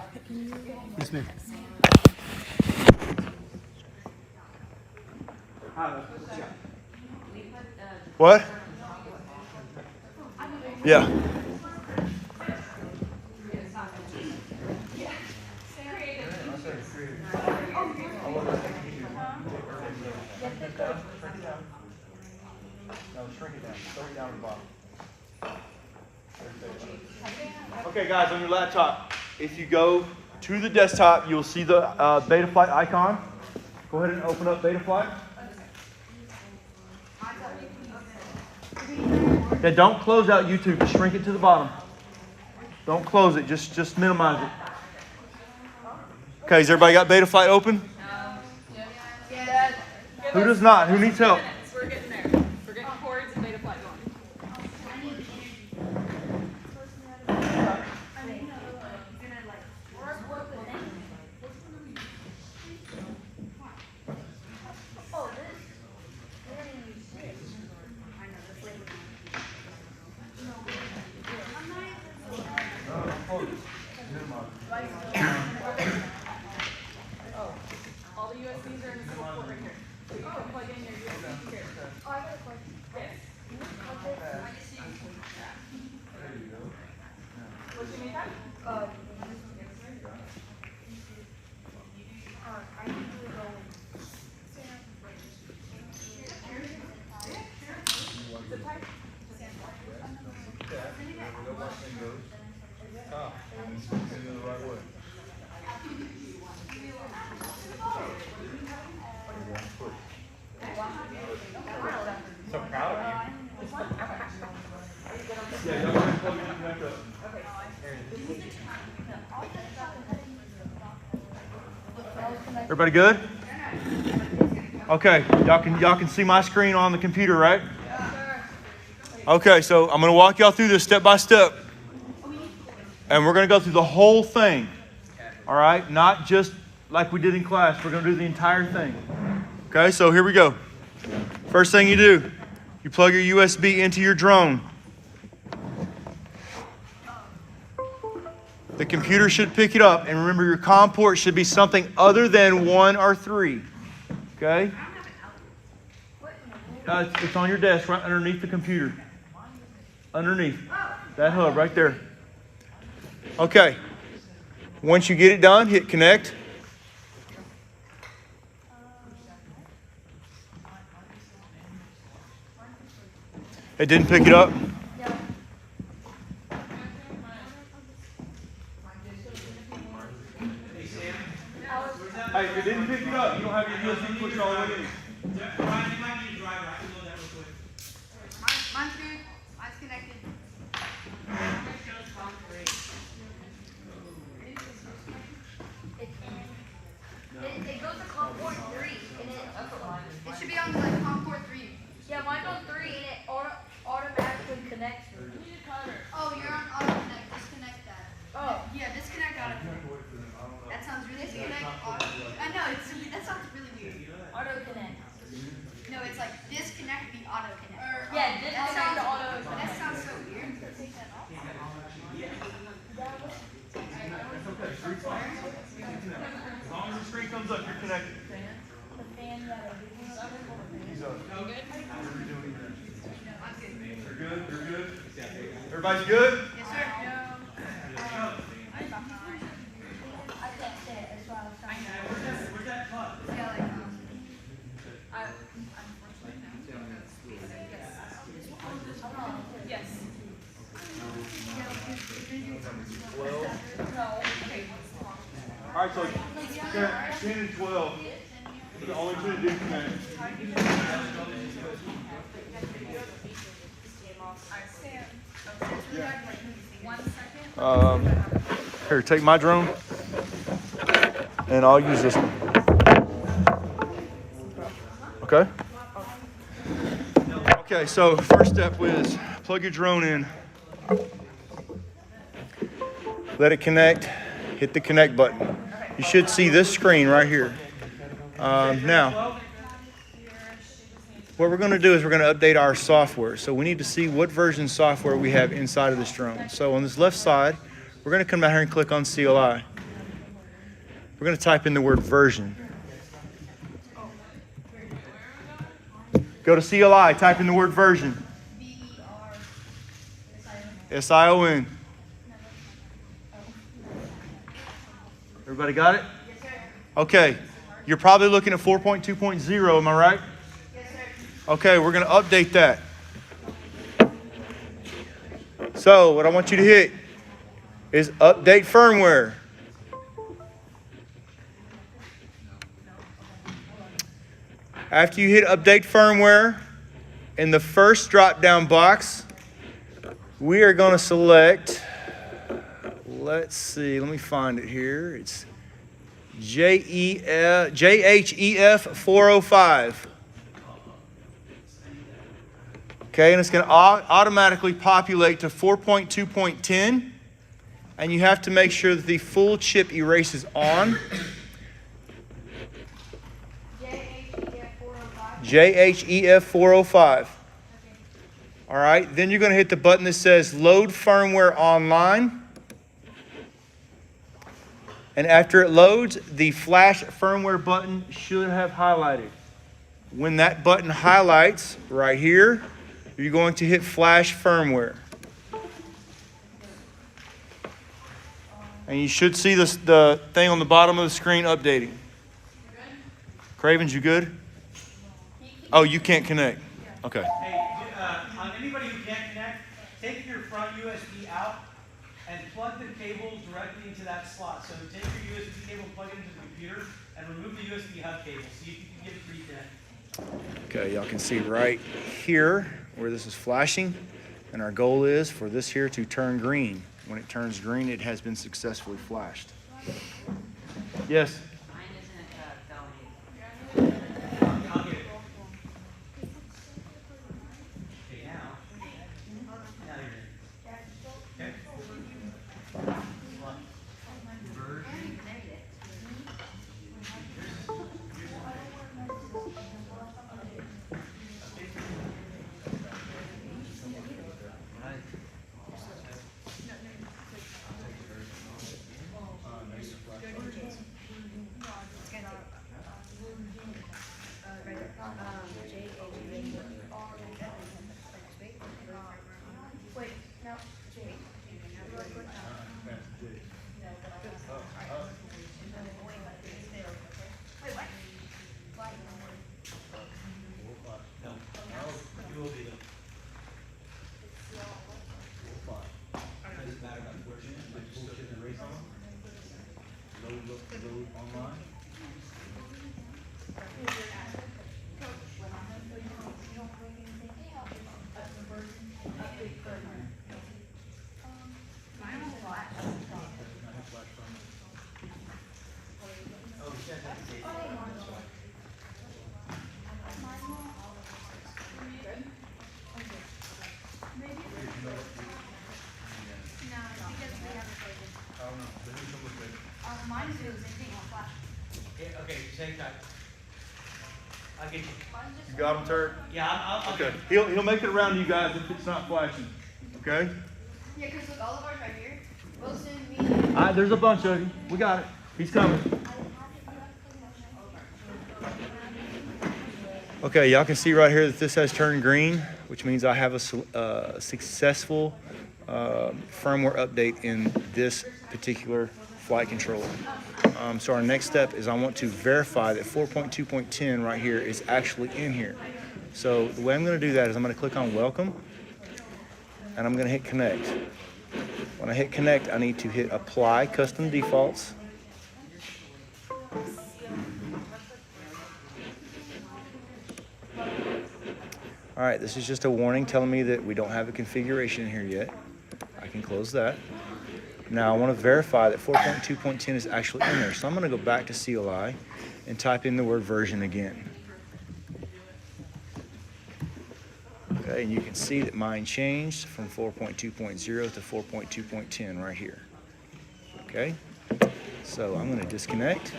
Yes, ma'am. What? Yeah. Okay, guys, on your laptop, if you go to the desktop, you'll see the beta flight icon. Go ahead and open up beta flight. Yeah, don't close out YouTube. Just shrink it to the bottom. Don't close it. Just minimize it. Okay, has everybody got beta flight open? Yeah. Who does not? Who needs help? We're getting there. We're getting cords and beta flight going. All the USBs are in this little port right here. So you can plug in your USB here. What do you need that? So proud of you. Everybody good? Okay, y'all can see my screen on the computer, right? Okay, so I'm going to walk y'all through this step by step. And we're going to go through the whole thing. All right? Not just like we did in class. We're going to do the entire thing. Okay, so here we go. First thing you do, you plug your USB into your drone. The computer should pick it up. And remember, your COM port should be something other than 1 or 3. Okay? It's on your desk right underneath the computer. Underneath. That hub right there. Okay. Once you get it done, hit connect. It didn't pick it up. Hey, if it didn't pick it up, you don't have your USB push all the way in. Mine's good. Mine's connected. Port 3. It should be on like COM port 3. Yeah, mine's on 3 and it automatically connects. Oh, you're on auto connect. Disconnect that. Oh. Yeah, disconnect auto connect. That sounds really disconnect auto. I know that sounds really weird. Auto connect. No, it's like disconnect the auto connect. Yeah, disconnect the auto connect. That sounds so weird. As long as the screen comes up, you're connected. He's up. You're good? You're good? Everybody's good? Yes, sir. Where's that plug? All right, so 10 and 12. The only two to do connect. Here, take my drone, and I'll use this one. Okay? Okay, so first step is plug your drone in. Let it connect. Hit the connect button. You should see this screen right here. Now, what we're going to do is we're going to update our software. So we need to see what version software we have inside of this drone. So on this left side, we're going to come down here and click on CLI. We're going to type in the word version. Go to CLI, type in the word version. S-I-O-N. Everybody got it? Yes, sir. Okay. You're probably looking at 4.2.0, am I right? Yes, sir. Okay, we're going to update that. So, what I want you to hit is update firmware. After you hit update firmware, in the first drop-down box, we are going to select, let's see, let me find it here. It's JHEF 405. Okay, and it's going to automatically populate to 4.2.10. And you have to make sure that the full chip erase is on. JHEF 405. All right, then you're going to hit the button that says Load Firmware Online. And after it loads, the flash firmware button should have highlighted. When that button highlights right here, you're going to hit flash firmware. And you should see the thing on the bottom of the screen updating. Cravens, you good? Oh, you can't connect. Okay. Hey, on anybody who can't connect, take your front USB out and plug the cable directly into that slot. So take your USB cable, plug it into the computer, and remove the USB hub cable. See if you can get it reconnected. Okay, y'all can see right here where this is flashing. And our goal is for this here to turn green. When it turns green, it has been successfully flashed. Yes? Okay, just hang tight. I'll get you. You got him, Turd? Yeah, I'll Okay. get you. He'll make it around to you guys if it's not flashing. Okay? Yeah, because look, all of ours right here. Wilson, me, All right, there's a bunch of you. We got it. He's coming. Okay, y'all can see right here that this has turned green, which means I have a successful firmware update in this particular flight controller. So our next step is I want to verify that 4.2.10 right here is actually in here. So the way I'm going to do that is I'm going to click on Welcome, and I'm going to hit Connect. When I hit Connect, I need to hit Apply Custom Defaults. All right, this is just a warning telling me that we don't have a configuration here yet. I can close that. Now I want to verify that 4.2.10 is actually in there. So I'm going to go back to CLI and type in the word version again. Okay, and you can see that mine changed from 4.2.0 to 4.2.10 right here. Okay, so I'm going to disconnect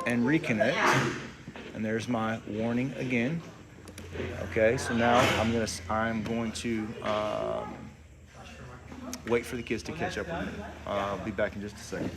and reconnect, and there's my warning again. Okay, so now I'm going to wait for the kids to catch up with me. I'll be back in just a second.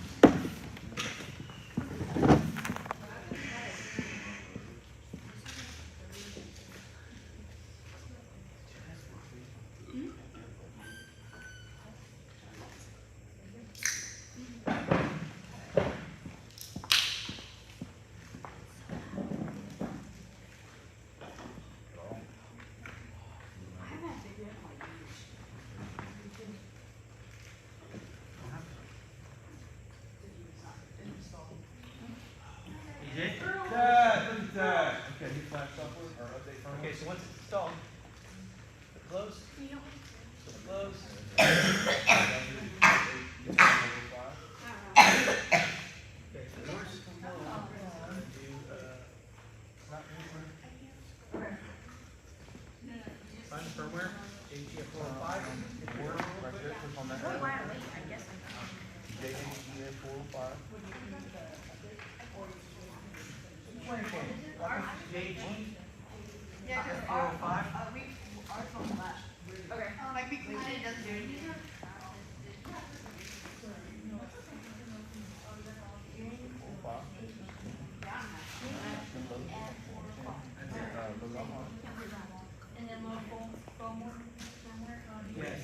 You did? Dad, look at that. Okay, new flash software or update firmware. Okay, so once it's installed, close. Close. Okay, so yours. Find firmware, JTF 405. Right there, click on that. JHGA 405. yeah, because ours on flash. Okay. Like, we kind of doesn't do anything. And then local firmware. Yes.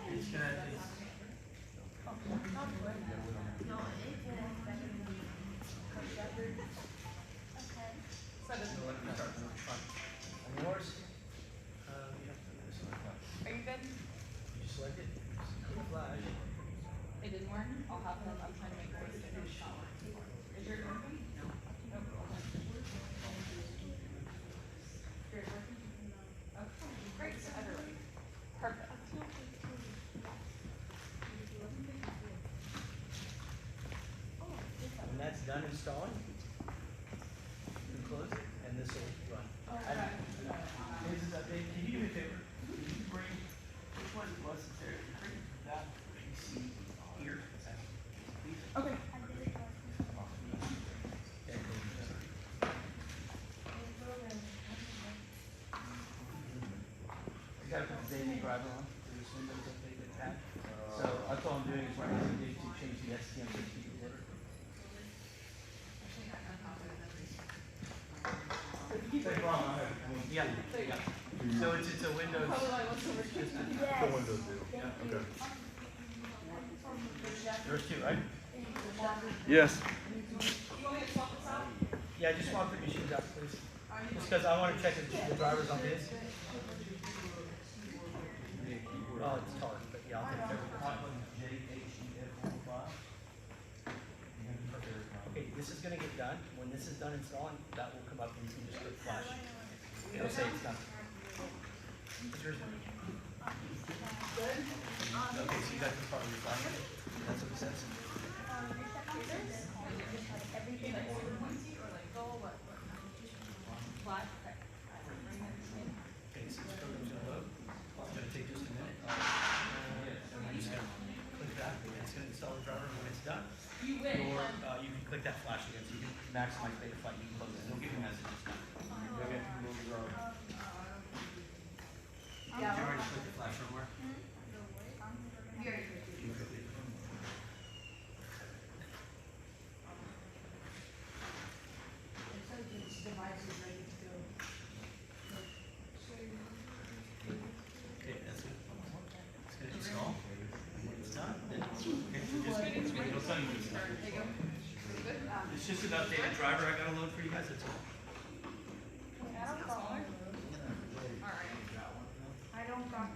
It's gonna, on yours, you have to do this one. Are you good? You just select it, click flash. It didn't work? I'll have them, I'm trying to make it. Is yours working? No. Yours working? Okay, great, so everybody. Perfect. When that's done installing, you can close it and this will run. This is update. Can you do me a favor? Can you bring, which one was it there? Bring that PC here. Okay. You gotta put the daisy driver on. There's Windows update that had. So that's all I'm doing is right now to change the STM to the converter. Same problem I had. Yeah, yeah. So it's a Windows. The Windows deal. Yeah, okay. Yours too, right? Yes. Yeah, just swap the machines out, please. Just because I want to check the drivers on this. Oh, it's hard, but yeah, I'll take care of it. Okay, this is gonna get done. When this is done installing, that will come up and you can just click flash. It'll say it's done. What's yours? Good. Okay, so you got this part of your flash. That's what it says. Okay, so this program's gonna load. It's gonna take just a minute. And we're just gonna click that. It's gonna install the driver when it's done. you can click that flash again, so you can maximize beta flight. You can close it. It'll give you messages. Okay. Did you already click the flash firmware? Okay, that's it. It's gonna install. It's done. Okay, so just it'll tell you it's done. It's just an updated driver I gotta load for you guys. That's all.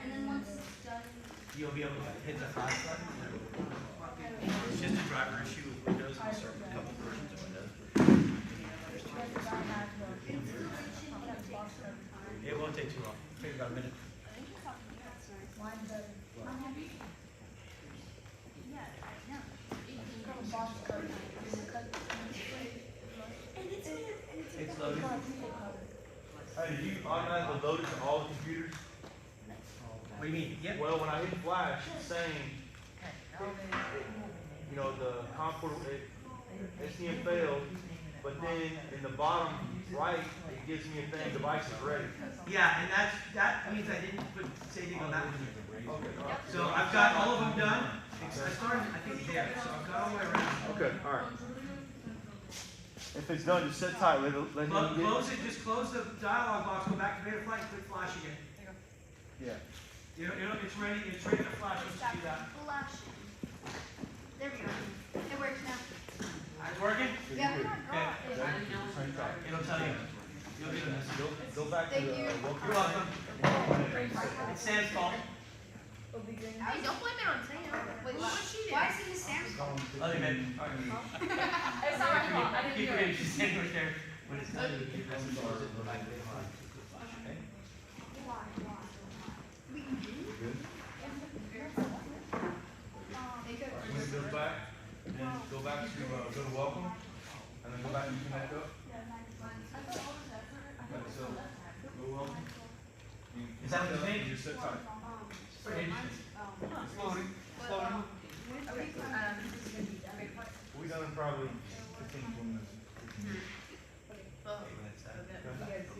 And then once it's done, You'll be able to hit the flash button. It's just a driver issue with Windows and certain couple versions of Windows. It won't take too long. It'll take about a minute. It's loaded. Hey, did you automatically load it to all the computers? What do you mean? Yeah. Well, when I hit flash, it's saying, you know, the COM port, SDM failed, but then in the bottom right, it gives me a thing, device is ready. Yeah, and that means I didn't put anything on that one. Okay, all right. So I've got all of them done. I started, I think, there. So I've got all the way around. Okay, all right. If it's done, just sit tight. Let him get Close it. Just close the dialog box. Go back to beta flight. Click flash again. Yeah. It's ready. It's ready to flash. Let's do that. flash. There we go. It works now. It's working. Yeah. Okay. It'll tell you. You'll get a message. Go back to Thank the you. You're welcome. It's Sam's fault. Hey, don't blame it on Sam. Wait, what's she doing? Why is it his Sam's fault? Other than. It's not my fault. I didn't Keep do your it. interest sandwich there. When it's done, you keep pressing pause and go back to beta flight. Flash, okay? When it goes back, then go back to go to welcome, and then go back and connect up. So, go welcome. Is that what you think? Just sit tight. It's pretty interesting. It's loading. It's loading. We done in probably 15, 20 minutes.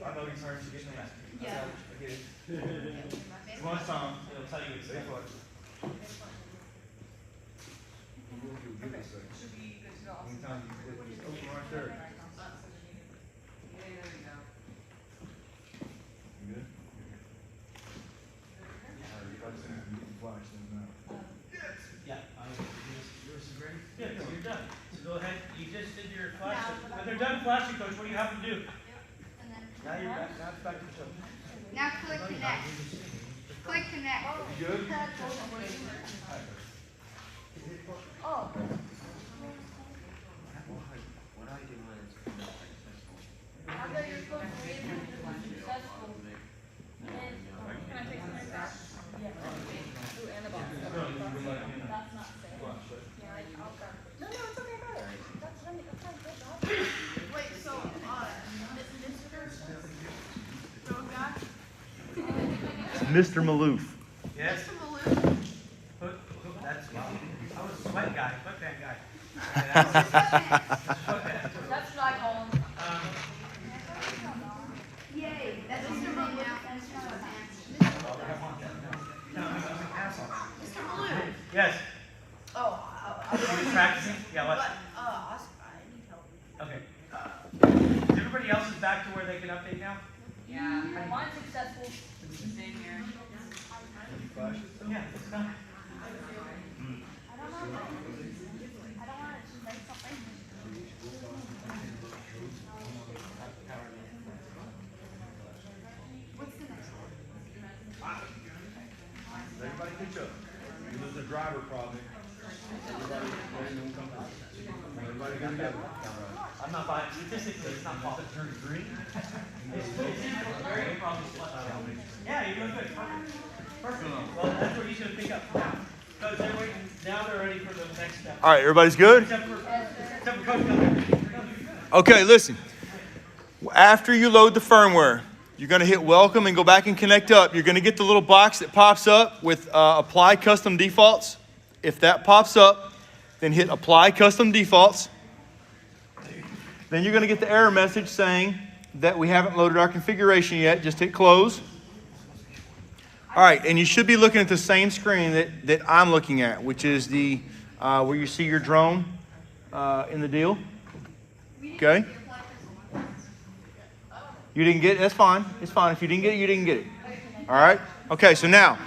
I know these hurts. Get nasty. Yeah. I get it. One time, it'll tell you it's safe. Anytime you click, just open right there. You good? Alright, you got to get the flash in now. Yeah. Yours is ready? Yeah, so you're done. So go ahead. You just did your flash. When they're done flashing, Coach, what do you have them do? Now you're back. Now it's back to the show. Now click connect. Click connect. You good? Oh. What do I do when it's not successful? I thought you were supposed to wait for it to be successful. Can I take some of that? Yeah. Ooh, and the box. That's not safe. Yeah, I'll grab it. No, it's okay, brother. That's fine. Good job. Wait, so, Mr. Maloof. Yes? Mr. Malou. That's, I was a sweat guy, sweatband guy. Sweatband. That's what I call him. Yay, that's Mr. Malou. Mr. Malou. Yes. Oh, You been practicing? Yeah, what? I need help. Okay. Is everybody else is back to where they can update now? Yeah. Mine's successful. Same here. Yeah, it's done. Everybody catch up. There's a driver problem. Everybody got that. I'm not buying, statistically, it's not possible. Turn green? It's very improbable. Yeah, you're doing good. Perfect. Well, that's what you should pick up now. Because they're waiting, now they're ready for the next step. All right, everybody's good? Except for Coach Miller. Okay, listen. After you load the firmware, you're going to hit welcome and go back and connect up. You're going to get the little box that pops up with apply custom defaults. If that pops up, then hit apply custom defaults. Then you're going to get the error message saying that we haven't loaded our configuration yet. Just hit close. All right, and you should be looking at the same screen that I'm looking at, which is the where you see your drone in the deal. Okay. You didn't get it? That's fine. It's fine. If you didn't get it, you didn't get it. All right? Okay, so now,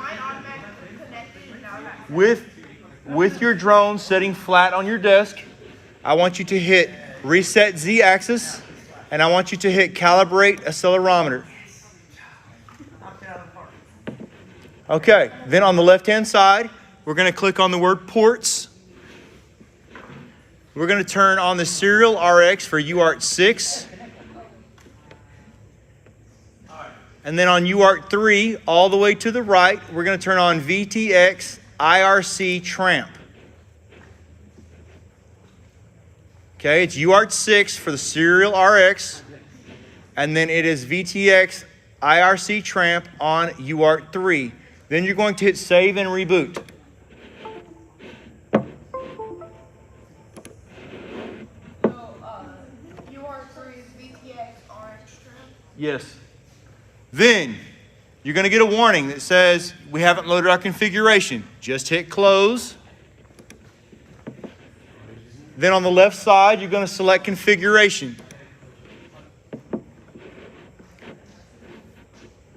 with your drone sitting flat on your desk, I want you to hit Reset Z-axis, and I want you to hit Calibrate Accelerometer. Okay, then on the left-hand side, we're going to click on the word Ports. We're going to turn on the serial RX for UART 6. And then on UART 3, all the way to the right, we're going to turn on VTX IRC Tramp. Okay, it's UART 6 for the serial RX, and then it is VTX IRC Tramp on UART 3. Then you're going to hit Save and Reboot. UART 3 is VTX RX Tramp. Yes. Then you're going to get a warning that says we haven't loaded our configuration. Just hit Close. Then on the left side, you're going to select Configuration.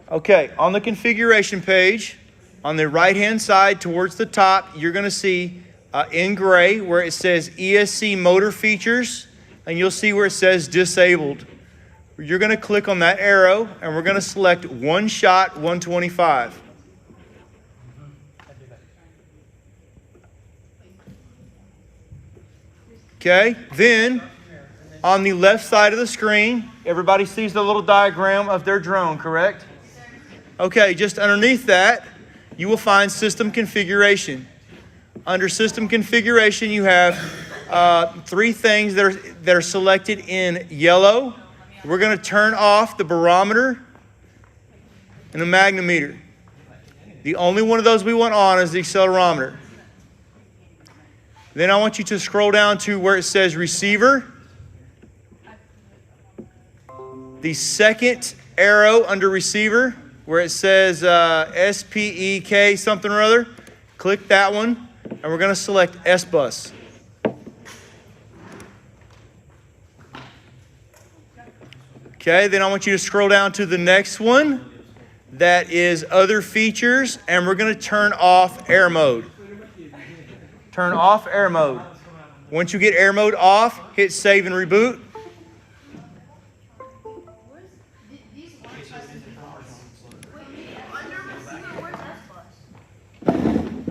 Okay, on the configuration page, on the right-hand side towards the top, you're going to see in gray where it says ESC Motor Features, and you'll see where it says Disabled. You're going to click on that arrow, and we're going to select One Shot 125. Okay, then on the left side of the screen, everybody sees the little diagram of their drone, correct? Okay, just underneath that, you will find System Configuration. Under System Configuration, you have 3 things that are selected in yellow. We're going to turn off the barometer and the magnetometer. The only one of those we want on is the accelerometer. Then I want you to scroll down to where it says Receiver. The second arrow under Receiver, where it says SPEK something or other, click that one, and we're going to select S-Bus. Okay, then I want you to scroll down to the next one. That is Other Features, and we're going to turn off Air Mode. Turn off Air Mode. Once you get Air Mode off, hit Save and Reboot. All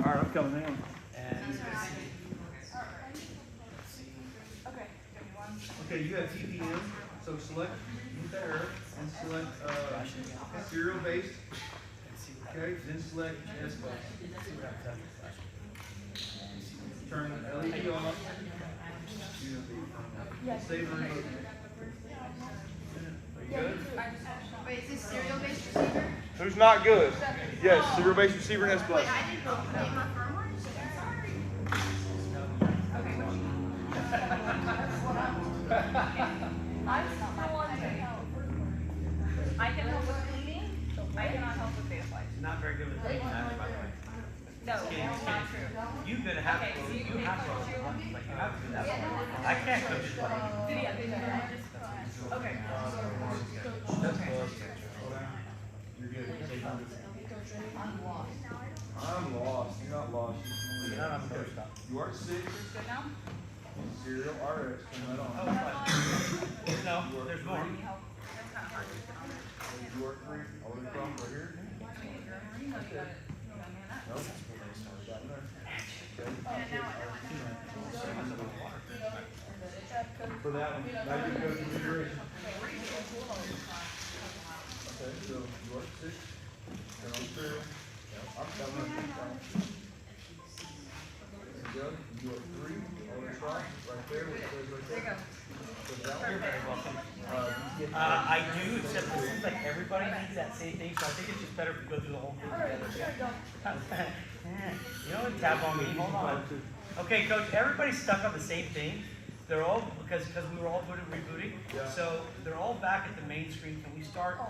right, I'm coming in. Okay, you have TPM, so select the arrow and select serial based. Okay, then select S-Bus. Turn the LED off. Save and remote. Are you good? Wait, is this serial based receiver? Who's not good? Yes, serial based receiver and S-Bus. Wait, I didn't update my firmware. I can help with cleaning. I cannot help with data flight. Not very good with taking that, by the way. No, not true. You're gonna have to. Okay, so You have to. Like you have to do that. I can't coach you. Okay. I'm lost. You're not lost. You're not on the first stop. You are 6. Good now? Serial RX. Turn that on. No, there's more. You are 3. All the way from right here. No. For that one, now you can go to configuration. Okay, so you are 6. Turn on serial. I'm coming. You are 3. All the way from right there. Where it says right there. You're very welcome. I do, except it seems like everybody needs that same thing, so I think it's just better if we go through the whole thing together. You know what, tap on me, hold on. Okay, Coach, everybody's stuck on the same thing. They're all, because we were all rebooting, so they're all back at the main screen. Can we start from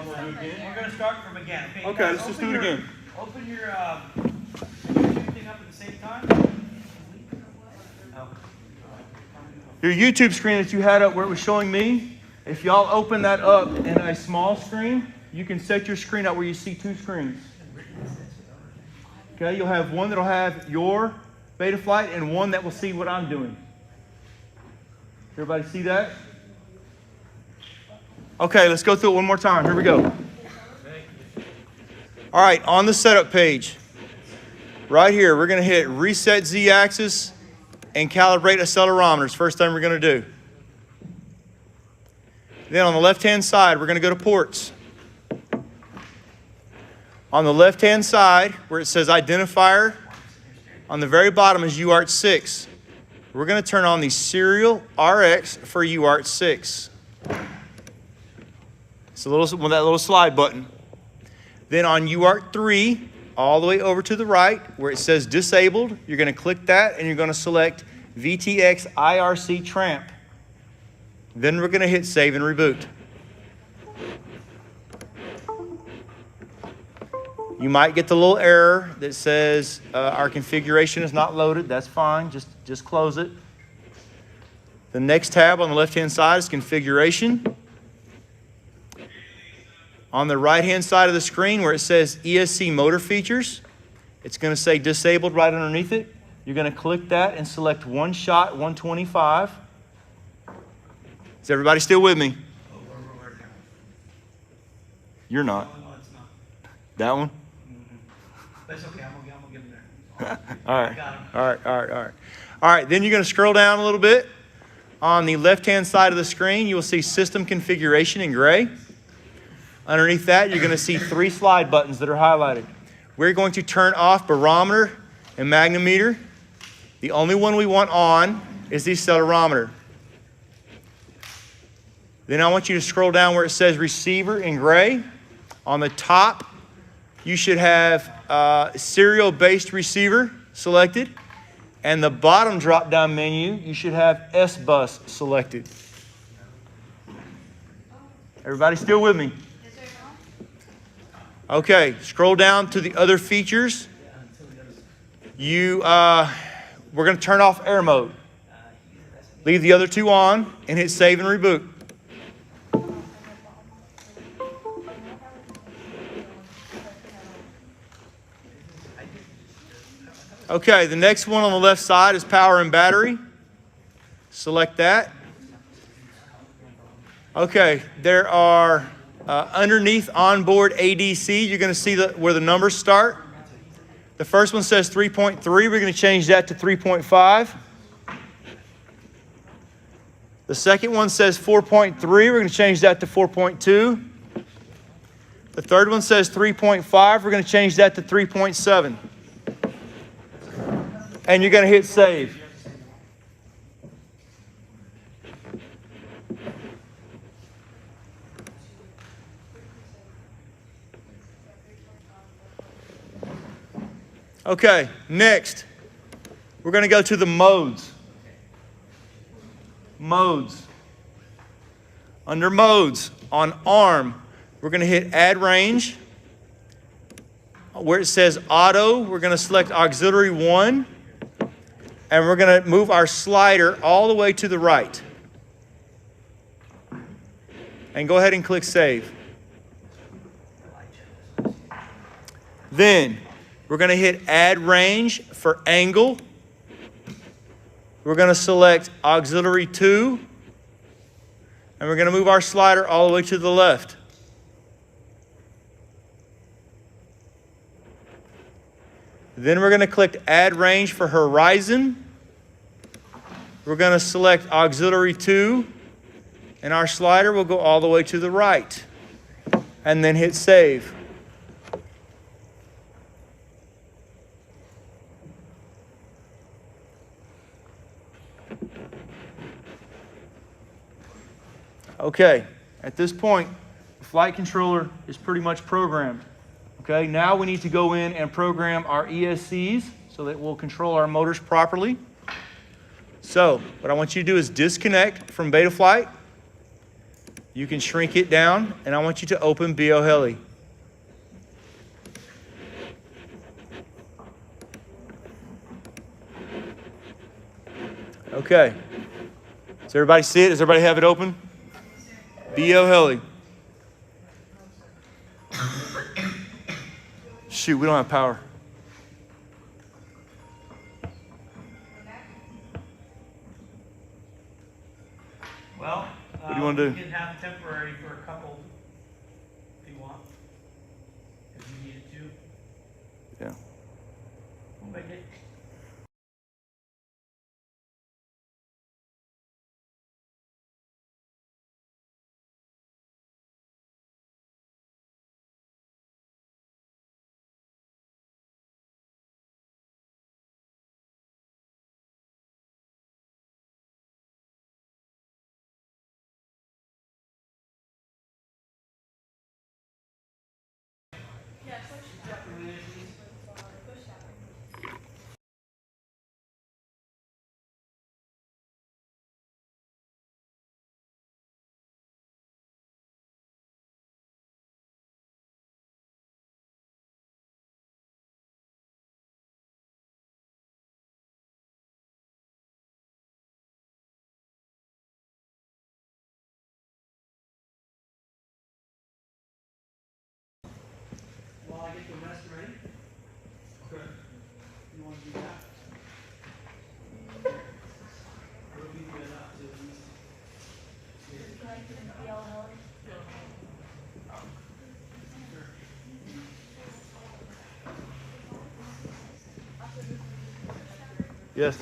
again? We're going to start from again. Okay, let's just do it again. Open your YouTube thing up at the same time. Your YouTube screen that you had up where it was showing me, if y'all open that up in a small screen, you can set your screen up where you see two screens. Okay, you'll have one that'll have your beta flight and one that will see what I'm doing. Everybody see that? Okay, let's go through it one more time. Here we go. All right, on the setup page, right here, we're going to hit reset Z-axis and calibrate accelerometers. First thing we're going to do. Then on the left-hand side, we're going to go to ports. On the left-hand side, where it says identifier, on the very bottom is UART 6. We're going to turn on the serial RX for UART 6. It's that little slide button. Then on UART 3, all the way over to the right, where it says disabled, you're going to click that and you're going to select VTX IRC Tramp. Then we're going to hit save and reboot. You might get the little error that says our configuration is not loaded. That's fine. Just close it. The next tab on the left-hand side is configuration. On the right-hand side of the screen where it says ESC motor features, it's going to say disabled right underneath it. You're going to click that and select one shot 125. Is everybody still with me? You're not. That one? That's okay. I'm gonna get him there. All right. All right. Then you're going to scroll down a little bit. On the left-hand side of the screen, you will see system configuration in gray. Underneath that, you're going to see 3 slide buttons that are highlighted. We're going to turn off barometer and magnetometer. The only one we want on is the accelerometer. Then I want you to scroll down where it says receiver in gray. On the top, you should have serial-based receiver selected. And the bottom drop-down menu, you should have S-Bus selected. Everybody still with me? Okay, scroll down to the other features. We're going to turn off air mode. Leave the other 2 on and hit save and reboot. Okay, the next one on the left side is power and battery. Select that. Okay, there are underneath onboard ADC, you're going to see where the numbers start. The first one says 3.3. We're going to change that to 3.5. The second one says 4.3. We're going to change that to 4.2. The third one says 3.5. We're going to change that to 3.7. And you're going to hit save. Okay, next, we're going to go to the modes. Modes. Under modes, on ARM, we're going to hit add range. Where it says auto, we're going to select auxiliary 1. And we're going to move our slider all the way to the right. And go ahead and click save. Then we're going to hit add range for angle. We're going to select auxiliary 2. And we're going to move our slider all the way to the left. Then we're going to click add range for horizon. We're going to select auxiliary 2. And our slider will go all the way to the right. And then hit save. Okay, at this point, the flight controller is pretty much programmed. Okay, now we need to go in and program our ESCs so that we'll control our motors properly. So what I want you to do is disconnect from Betaflight. You can shrink it down, and I want you to open BioHeli. Okay. Does everybody see it? Does everybody have it open? BioHeli. Shoot, we don't have power. Well, what do you want to do? You can have temporary for a couple if you want. If you need it to. Yeah. We'll make it. While I get the rest ready. Okay. You want to do that? What would be good enough to at least? Yes.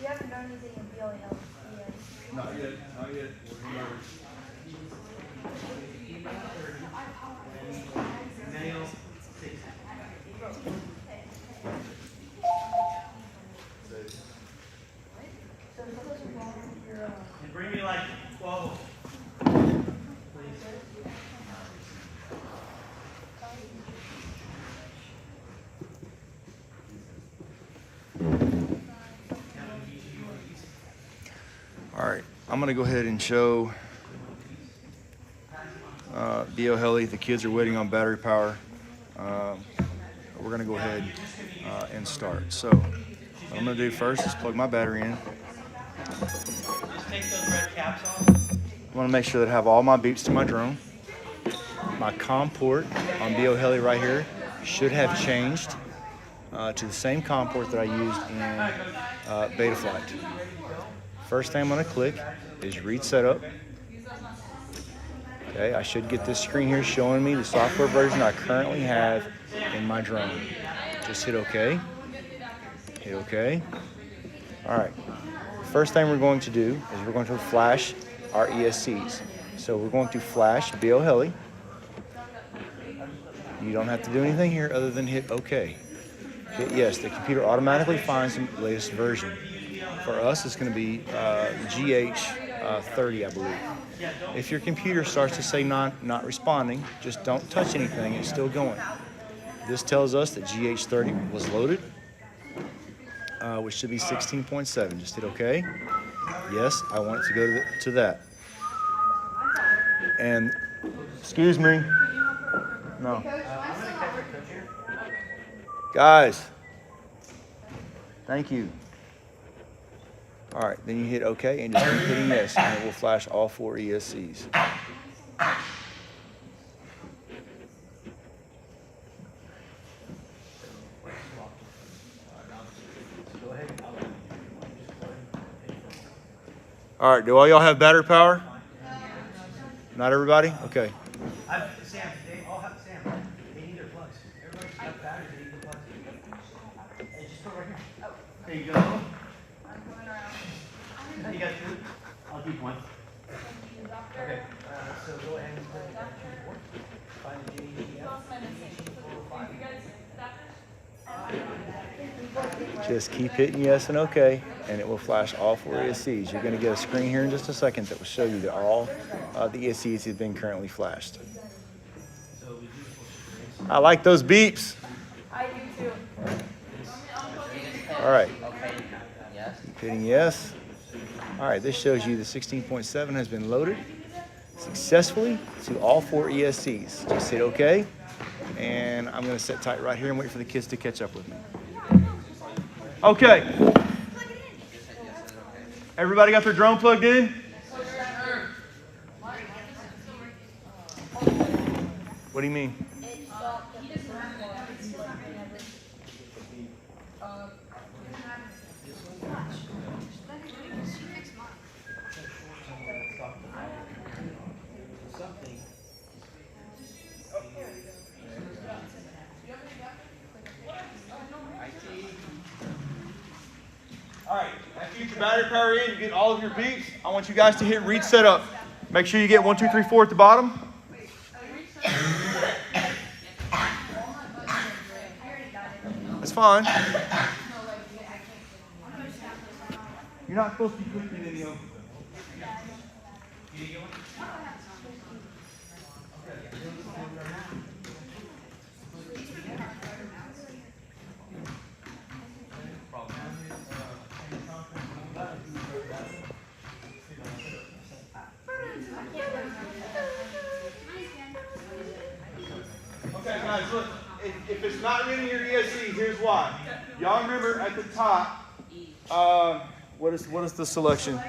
You haven't done anything in BioHeli yet. Not yet. Not yet. Nails, 6. And bring me like 12 of them, please. All right, I'm gonna go ahead and show BioHeli. The kids are waiting on battery power. We're gonna go ahead and start. So what I'm gonna do first is plug my battery in. Just take those red caps off. I wanna make sure that I have all my beeps to my drone. My COM port on BioHeli right here should have changed to the same COM port that I used in Betaflight. First thing I'm going to click is read setup. Okay, I should get this screen here showing me the software version I currently have in my drone. Just hit OK. Hit OK. All right. First thing we're going to do is we're going to flash our ESCs. So we're going to flash BioHeli. You don't have to do anything here other than hit OK. Hit yes. The computer automatically finds the latest version. For us, it's going to be GH30, I believe. If your computer starts to say not responding, just don't touch anything. It's still going. This tells us that GH30 was loaded. which should be 16.7. Just hit OK. Yes, I want it to go to that. And Excuse me. No. Guys. Thank you. All right, then you hit OK and just keep hitting yes, and it will flash all 4 ESCs. All right, do all y'all have battery power? Not everybody? Okay. Sam, they all have Sam. They need their plugs. Everybody's got batteries. They need the plugs. Hey, just put it right here. There you go. I'm coming around. You got 2? I'll keep 1. Okay. So go ahead and put it. Find the Just keep hitting yes and OK, and it will flash all 4 ESCs. You're going to get a screen here in just a second that will show you that all the ESCs have been currently flashed. I like those beeps. I do too. All right. Okay. Yes. Keep hitting yes. All right, this shows you the 16.7 has been loaded successfully to all 4 ESCs. Just hit OK, and I'm going to sit tight right here and wait for the kids to catch up with me. Okay. Everybody got their drone plugged in? What do you mean? All right, after you get your battery power in, you get all of your beeps. I want you guys to hit read setup. Make sure you get 1, 2, 3, 4 at the bottom. That's fine. You're not supposed to be clicking any of them. Okay, guys, look. If it's not reading your ESC, here's why. Y'all remember at the top, what is the selection?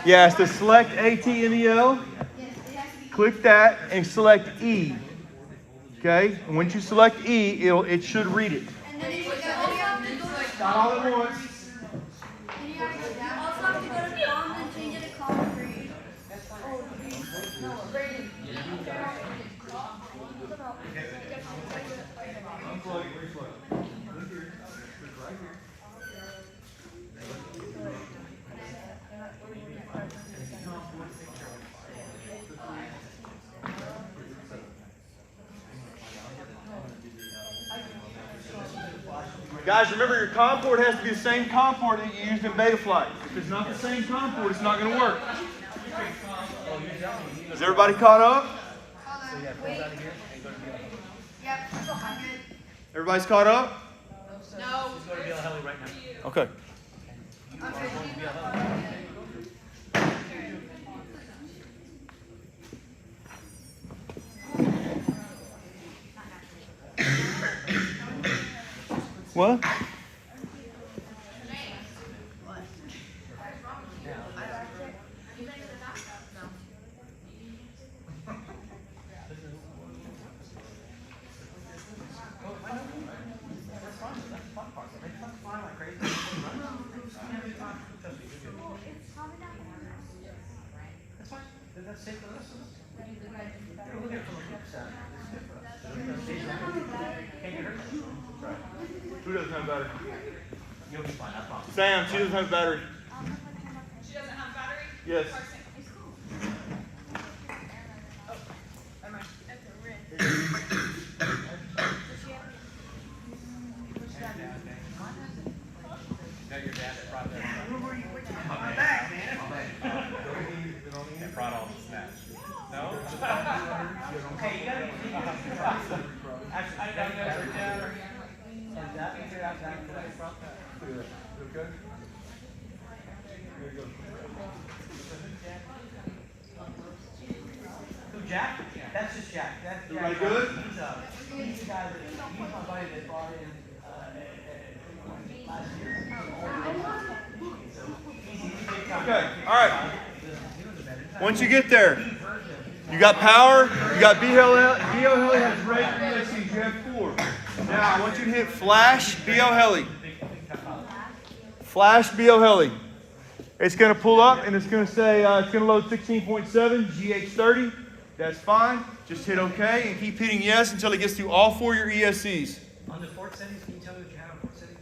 Yeah, it's the select ATMEL. Click that and select E. Okay, and once you select E, it should read it. Not all at once. Guys, remember your COM port has to be the same COM port that you used in beta flight. If it's not the same COM port, it's not going to work. Is everybody caught up? Yep, I'm good. Everybody's caught up? No. Okay. What? Who doesn't have battery? You'll be fine, I promise. Sam, she doesn't have battery. She doesn't have battery? Yes. Oh, never mind. That's a ring. Got your dad that brought that. I'm back, man. That brought all the snacks. No? Hey, you gotta actually, I gotta go. that and clear out that and that front. Clear that. Okay? There you go. Who, Jack? That's just Jack. That's Jack. Everybody good? He's the guy that, he's my buddy that brought in last year. Okay, all right. Once you get there, you got power, you got BO Heli has regular ESCs, you have 4. Now I want you to hit flash BO Heli. Flash BO Heli. It's going to pull up and it's going to say it's going to load 16.7 GH30. That's fine. Just hit OK and keep hitting yes until it gets through all 4 of your ESCs. On the port settings, can you tell me what you have on port settings?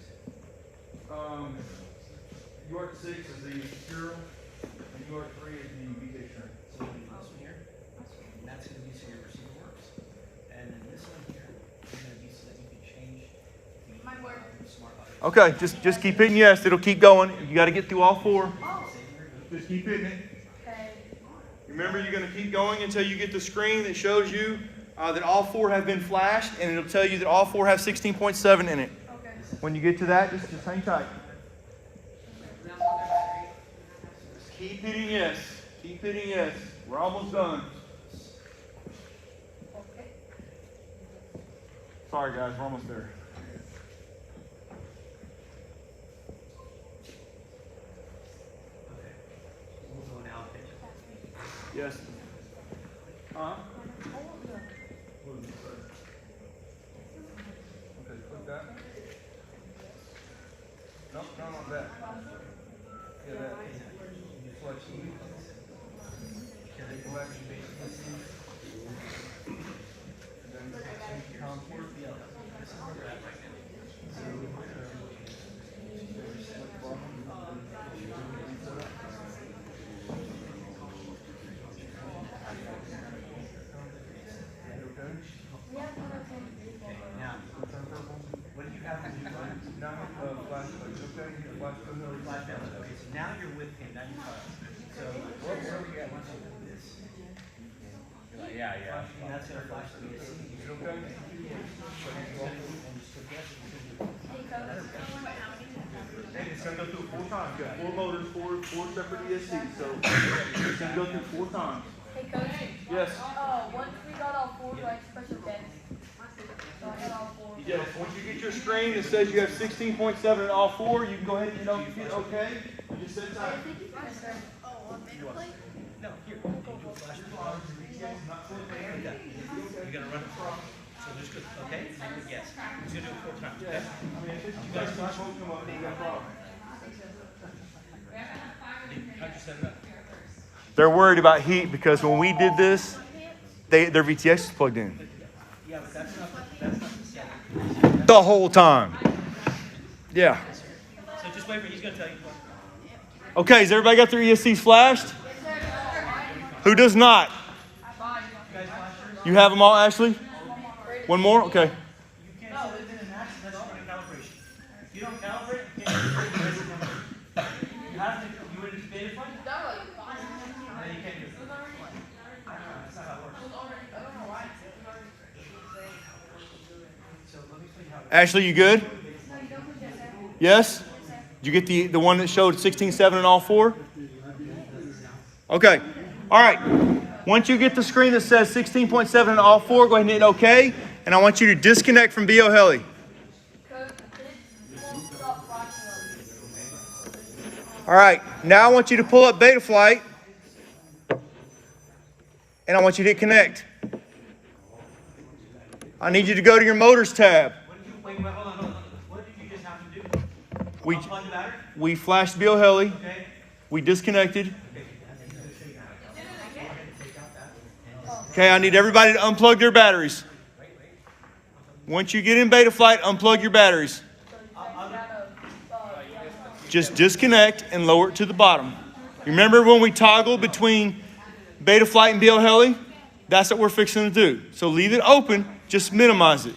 UART 6 is the serial and UART 3 is the VK string. So this one here, that's going to be so your receiver works. And then this one here is going to be so that you can change the smart audio. Okay, just keep hitting yes. It'll keep going. You got to get through all 4. Just keep hitting it. Remember, you're going to keep going until you get the screen that shows you that all 4 have been flashed, and it'll tell you that all 4 have 16.7 in it. Okay. When you get to that, just hang tight. Just keep hitting yes. Keep hitting yes. We're almost done. Sorry, guys. We're almost there. Yes. Okay, click that. No, not that. Yeah, that. Select E. Can they go back to basic? Then contour. This is where we're at right now. So, select bottom. Now you're with him. Now you're fine. So where were you at once you did this? You're like, yeah. And that's going to flash the ESC. Okay. It's going to go through 4 times. You got 4 motors, 4 separate ESCs. So it's going to go through 4 times. Hey, Coach. Yes. Once we got all 4, do I press OK? So I got all 4. Yes. Once you get your screen that says you have 16.7 in all 4, you can go ahead and hit OK. You just sit tight. No, here. You do a flash. You're going to run it from. So just go, okay? And then yes. He's going to do it 4 times. Okay? I mean, if you guys not come up, you got a problem. How'd you set it up? They're worried about heat because when we did this, their VTX is plugged in. Yeah, but that's not the setting. The whole time. Yeah. So just wait for he's going to tell you. Okay, has everybody got their ESCs flashed? Who does not? You have them all, Ashley? One more? Okay. You can't set it in an action, that's for calibration. If you don't calibrate, you can't do it. You have to, you want to use beta flight? And then you can't do it. That's not how it works. So let me tell you how Ashley, you good? Yes? Did you get the one that showed 16.7 in all 4? Okay. All right. Once you get the screen that says 16.7 in all 4, go ahead and hit OK. And I want you to disconnect from BO Heli. All right. Now I want you to pull up Beta Flight. And I want you to hit connect. I need you to go to your motors tab. Wait, hold on. What did you just have to do? Unplug the battery? We flashed BO Heli. Okay. We disconnected. Okay, I need everybody to unplug their batteries. Once you get in Beta Flight, unplug your batteries. Just disconnect and lower it to the bottom. Remember when we toggle between Beta Flight and BO Heli? That's what we're fixing to do. So leave it open, just minimize it.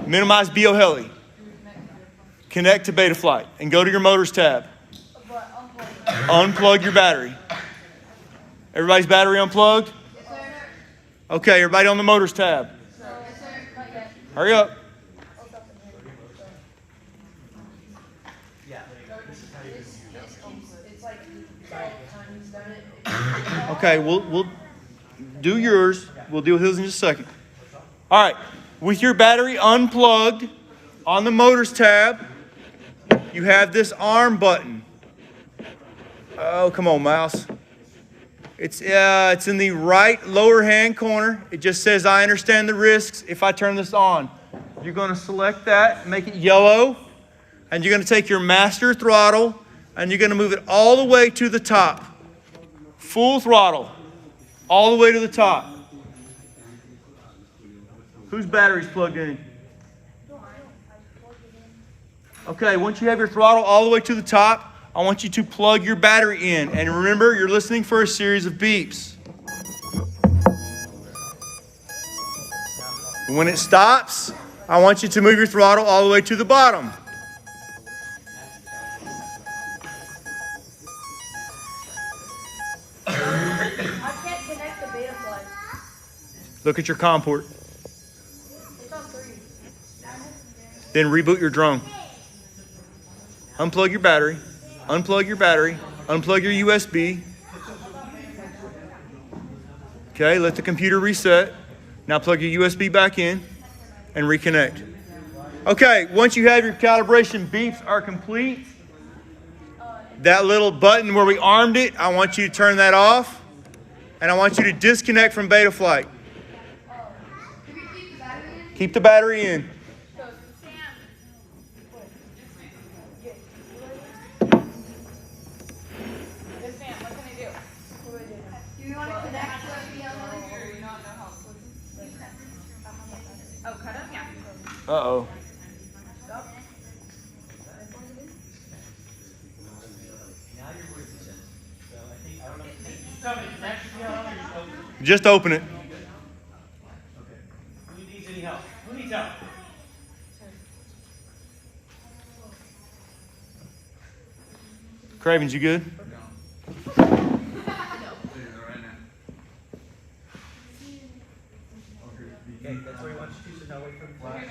Minimize BO Heli. Connect to Beta Flight and go to your motors tab. Unplug your battery. Everybody's battery unplugged? Okay, everybody on the motors tab. Hurry up. Yeah. This is how you Okay, we'll do yours. We'll deal with his in just a second. All right, with your battery unplugged on the motors tab, you have this arm button. Oh, come on, mouse. It's in the right lower hand corner. It just says, I understand the risks if I turn this on. You're going to select that, make it yellow, and you're going to take your master throttle, and you're going to move it all the way to the top. Full throttle, all the way to the top. Whose battery's plugged in? Okay, once you have your throttle all the way to the top, I want you to plug your battery in. And remember, you're listening for a series of beeps. When it stops, I want you to move your throttle all the way to the bottom. I can't connect the beta plug. Look at your COM port. It's on 3. Then reboot your drone. Unplug your battery. Unplug your battery. Unplug your USB. Okay, let the computer reset. Now plug your USB back in and reconnect. Okay, once you have your calibration beeps are complete, that little button where we armed it, I want you to turn that off, and I want you to disconnect from Betaflight. Keep the battery in. Uh-oh. Just open it. Who needs any help? Who needs help? Cravens, you good? Okay, that's where he wants you to, so now wait for the flash.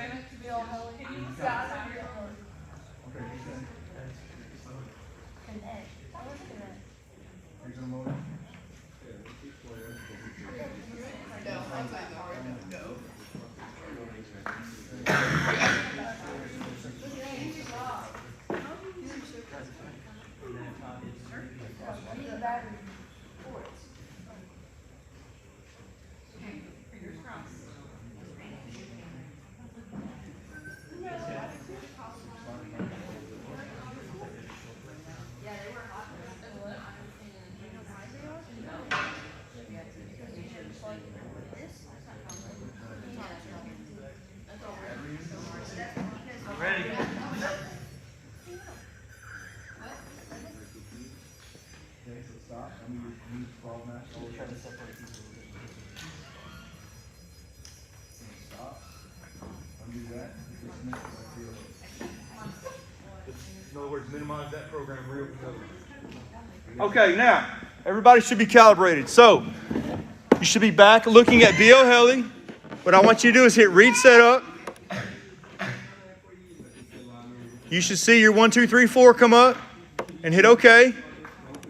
Ready? In other words, minimize that program real quick. Okay, now, everybody should be calibrated. So, you should be back looking at BO Heli. What I want you to do is hit read setup. You should see your 1, 2, 3, 4 come up and hit OK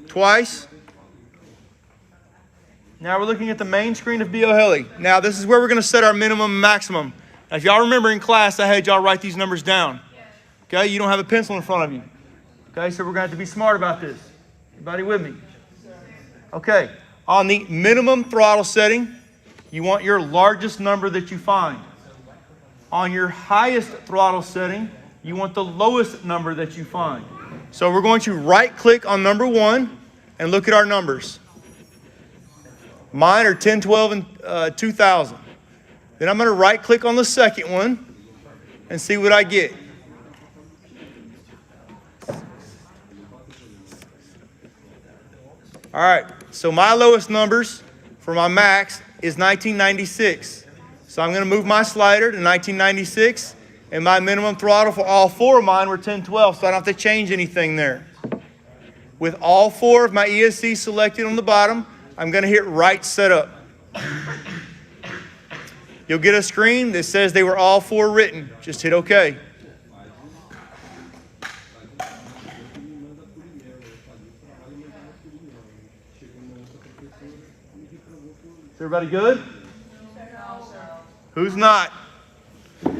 twice. Now we're looking at the main screen of BO Heli. Now this is where we're going to set our minimum and maximum. Now if y'all remember in class, I had y'all write these numbers down. Okay, you don't have a pencil in front of you. Okay, so we're going to have to be smart about this. Everybody with me? Okay, on the minimum throttle setting, you want your largest number that you find. On your highest throttle setting, you want the lowest number that you find. So we're going to right-click on number 1 and look at our numbers. Mine are 10, 12, and 2,000. Then I'm going to right-click on the second one and see what I get. All right, so my lowest numbers for my max is 1996. So I'm going to move my slider to 1996. And my minimum throttle for all 4 of mine were 10, 12, so I don't have to change anything there. With all 4 of my ESC selected on the bottom, I'm going to hit right setup. You'll get a screen that says they were all 4 written. Just hit OK. Is everybody good? Who's not? No,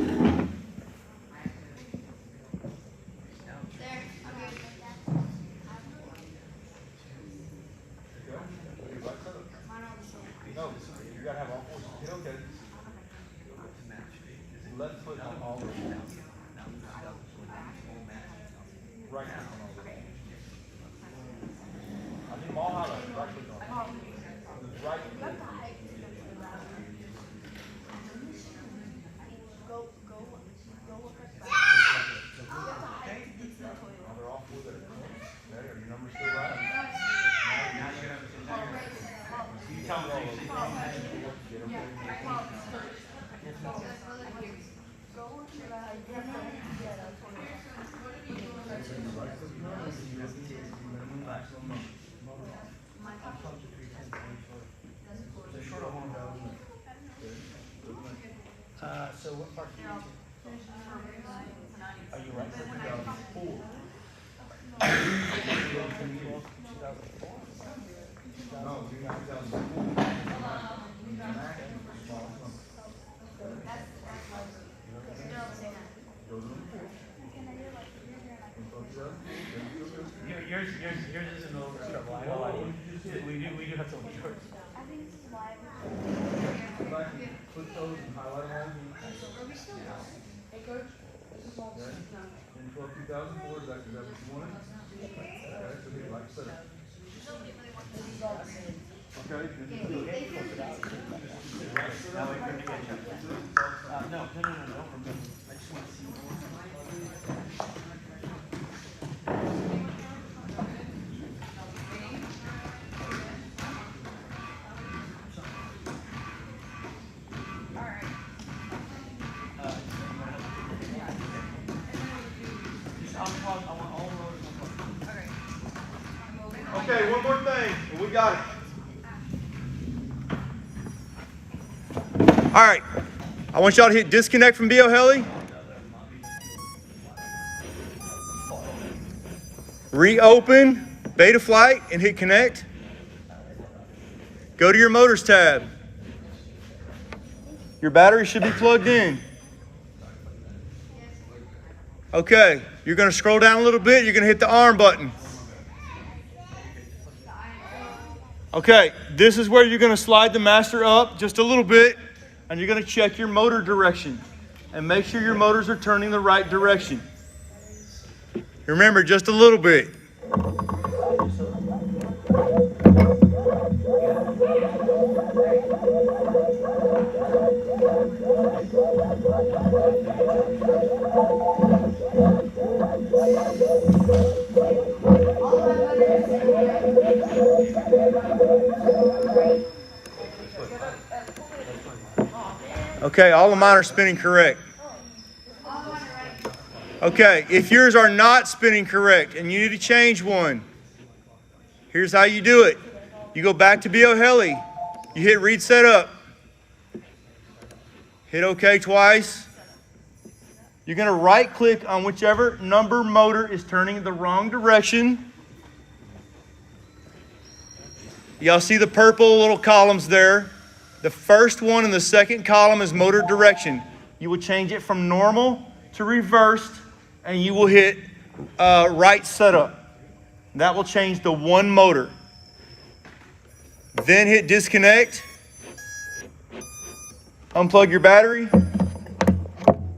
you gotta have all fours. Hit okay. Left foot on all the way. Right foot on all the way. I need them all highlighted. Right foot on. Right foot. They're all four there. Okay, are your numbers still right? Now you're gonna you tell me all those. So what part do you need to? Are you right? 2004. 2004? No, 2004. Yours isn't over trouble. I know. We do have to look short. Put those and highlight them all. Hey, Coach. This is all. In 2004, is that what you wanted? Okay, so here, like I said. Okay. Now wait for me to catch up. No. I just want to see Okay, one more thing, and we got it. All right, I want y'all to hit disconnect from BioHeli. Reopen Beta Flight and hit connect. Go to your motors tab. Your battery should be plugged in. Okay, you're going to scroll down a little bit. You're going to hit the arm button. Okay, this is where you're going to slide the master up just a little bit, and you're going to check your motor direction and make sure your motors are turning the right direction. Remember, just a little bit. Okay, all of mine are spinning correct. Okay, if yours are not spinning correct and you need to change one, here's how you do it. You go back to BioHeli. You hit read setup. Hit OK twice. You're going to right click on whichever number motor is turning the wrong direction. Y'all see the purple little columns there? The first one in the second column is motor direction. You will change it from normal to reversed, and you will hit right setup. That will change the one motor. Then hit disconnect. Unplug your battery.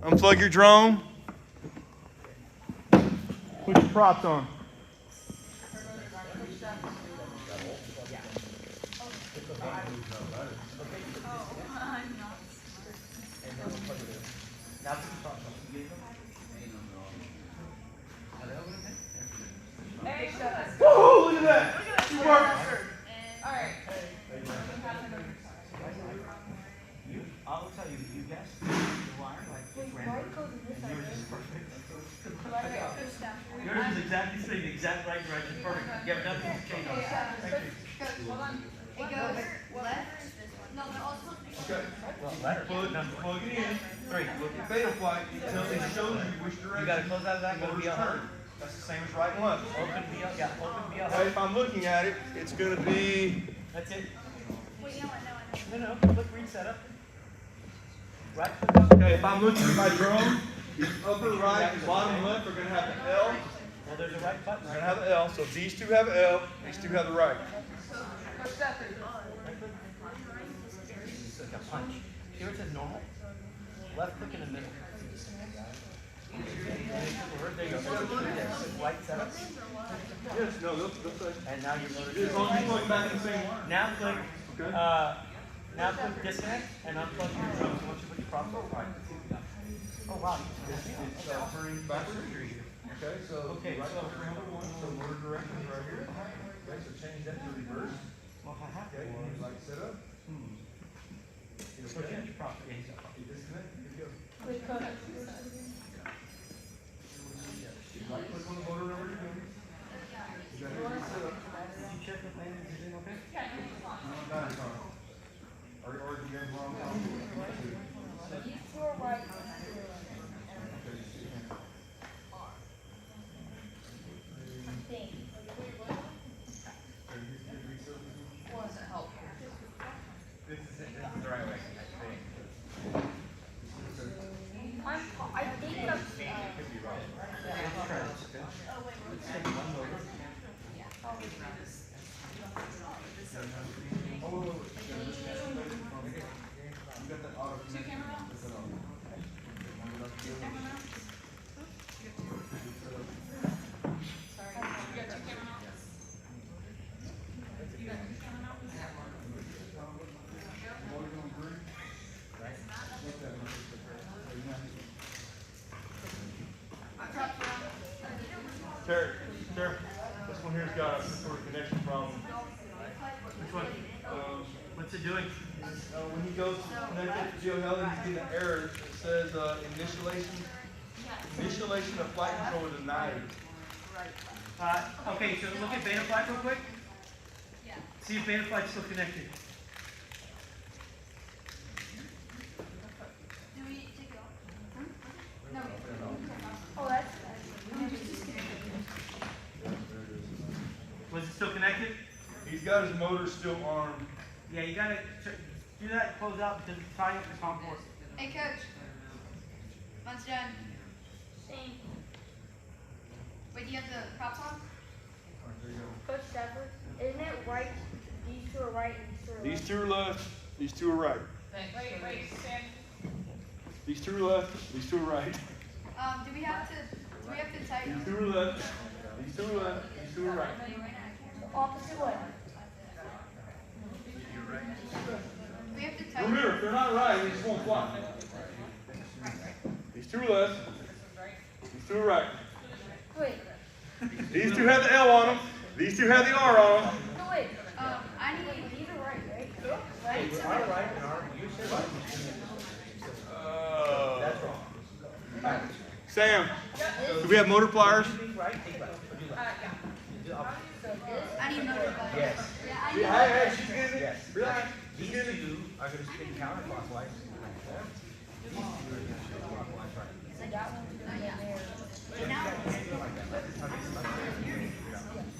Unplug your drone. Put your props on. Woo, look at that. Good work. Alright. I'll tell you, you guessed the wire like it's random. Yours is perfect. Yours is exactly the exact right direction. Perfect. You have nothing to change on it. Thank you. Hold on. It goes left. No, they're all supposed to be. Okay. Left foot, now plug it in. Three. Look at Beta Flight. It shows you which direction. You got to close out of that. Go to motors BL. turn. That's the same as right and left. Open BL. Yeah, open BL. Okay, if I'm looking at it, it's going to be That's it. Wait, you know what? No, I know. No, click read setup. Right click up. Okay, if I'm looking at my drone, the upper right and bottom left are going to have the L. Well, there's a right button. They're going to have the L. So if these two have L, these two have the right. It's like a punch. See where it says normal? Left click in the middle. There you go. Right setup. Yes, no, they'll say. And now your motor. As long as you plug back in the same one. Now click. Okay. Now click disconnect and unplug your drone. Once you put your prop on. Right. Oh wow. It's turning backwards. Okay, so Okay, right so- click number one, so motor direction is right here. Okay, so change that to reverse. Okay, you need light setup. So change your prop. Yeah, he's got prop. You disconnect, here you go. Click code. Right click on the motor number two. You got it set up. Did you check the landing? Is it okay? No, it's not. Or you got wrong. This is the right way, I think I'm. Could be wrong. Let's take one motor. You got that auto connect. Terry, this one here's got a sort of connection problem. Which one? What's it doing? When he goes to connect it to Joe Helen, he's getting an error. It says initialization of flight controller denied. Okay, so look at beta flight real quick. See if beta flight's still connected. Do we take it off? No. Oh, that's. Was it still connected? He's got his motor still armed. Yeah, you gotta do that, close out, because it's tying up the COM port. Hey, coach. Mine's done. Wait, do you have the props on? Coach Stafford, isn't it right? These two are right and these two are left. These two are left, these two are right. Wait, Sam. These two are left, these two are right. Do we have to tighten? These two are left, these two are left, these two are right. Opposite way. We have to tighten. Remember, if they're not right, they just won't fly. These two are left, these two are right. Wait. These two have the L on them, these two have the R on them. No, wait. I need. These are right, right? I need somebody. Right, and our, you said right. That's wrong. Sam, do we have motor pliers? Right, take left. Or do left. Do opposite. I need another button. Yes. Yeah, I need. Hey, she's getting it. Yes. Relax. These two are going to spin counterclockwise. These two are going to spin clockwise, right?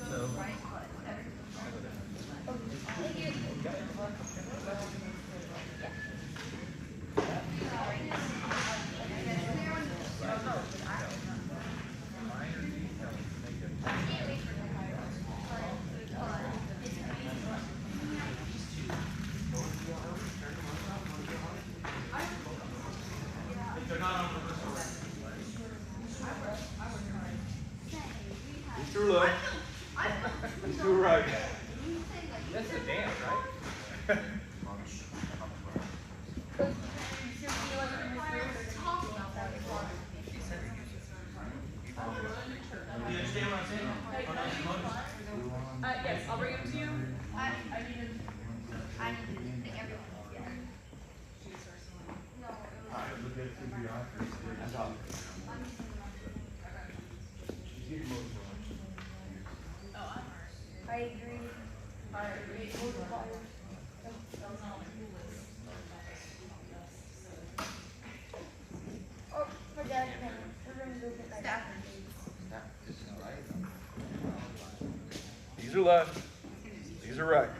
So, They're not on reverse order. These two are left, these two are right. That's the dance, right? do you understand what I'm saying? Yes, I'll bring them to you. I need to everyone. I agree. Oh, my dad, we're going to go get my dad. These are left, these are right.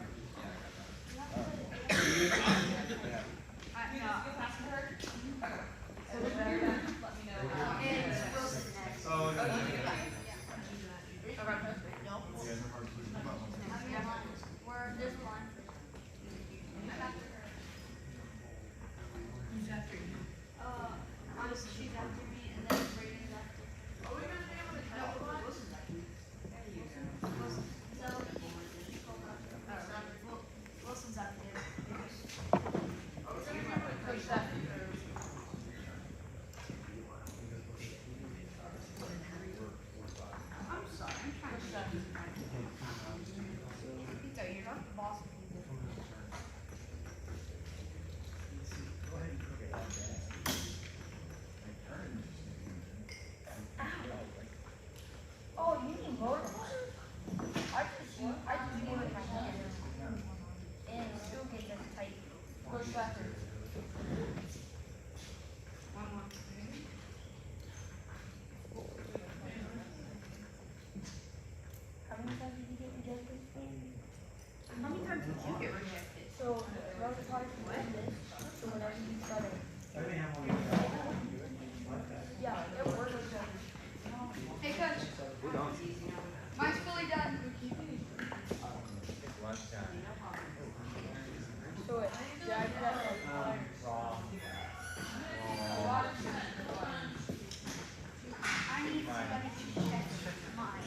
She's after me, and then Brayden's after. Are we gonna be able to count? No, Wilson's after me. Wilson's after him. I'm sorry, I'm trying to shut this. Pizza, you're not the boss of Pizza. Oh, you mean motor water? I just gave it my hand. And it still gets us tight. Push backwards. One more. How many times did you get rejected? How many times did you get rejected? So, multiply this, so whenever you try to. Yeah, it works. Hey, coach. Mine's fully done. So it, yeah, I did that like I need somebody to check mine.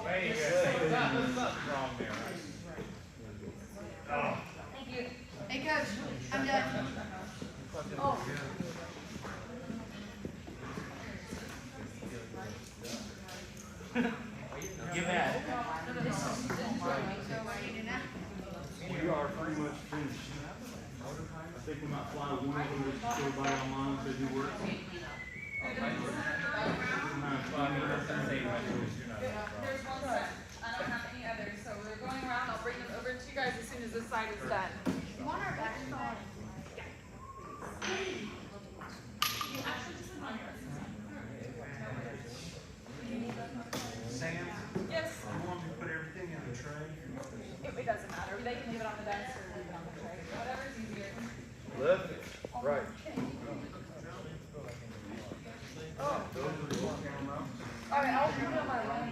Very good. Something's wrong there, right? Thank you. Hey, coach. I'm done. Oh. Give that. We are pretty much finished. I think we might fly one over to everybody online to do work. There's one set. I don't have any others, so we're going around. I'll bring them over to you guys as soon as this side is done. You want our back on? Sam, Yes. you want me to put everything in the tray? It doesn't matter. They can leave it on the desk or leave it on the tray. Whatever's easier. Left, right. All right, I'll put it on my line.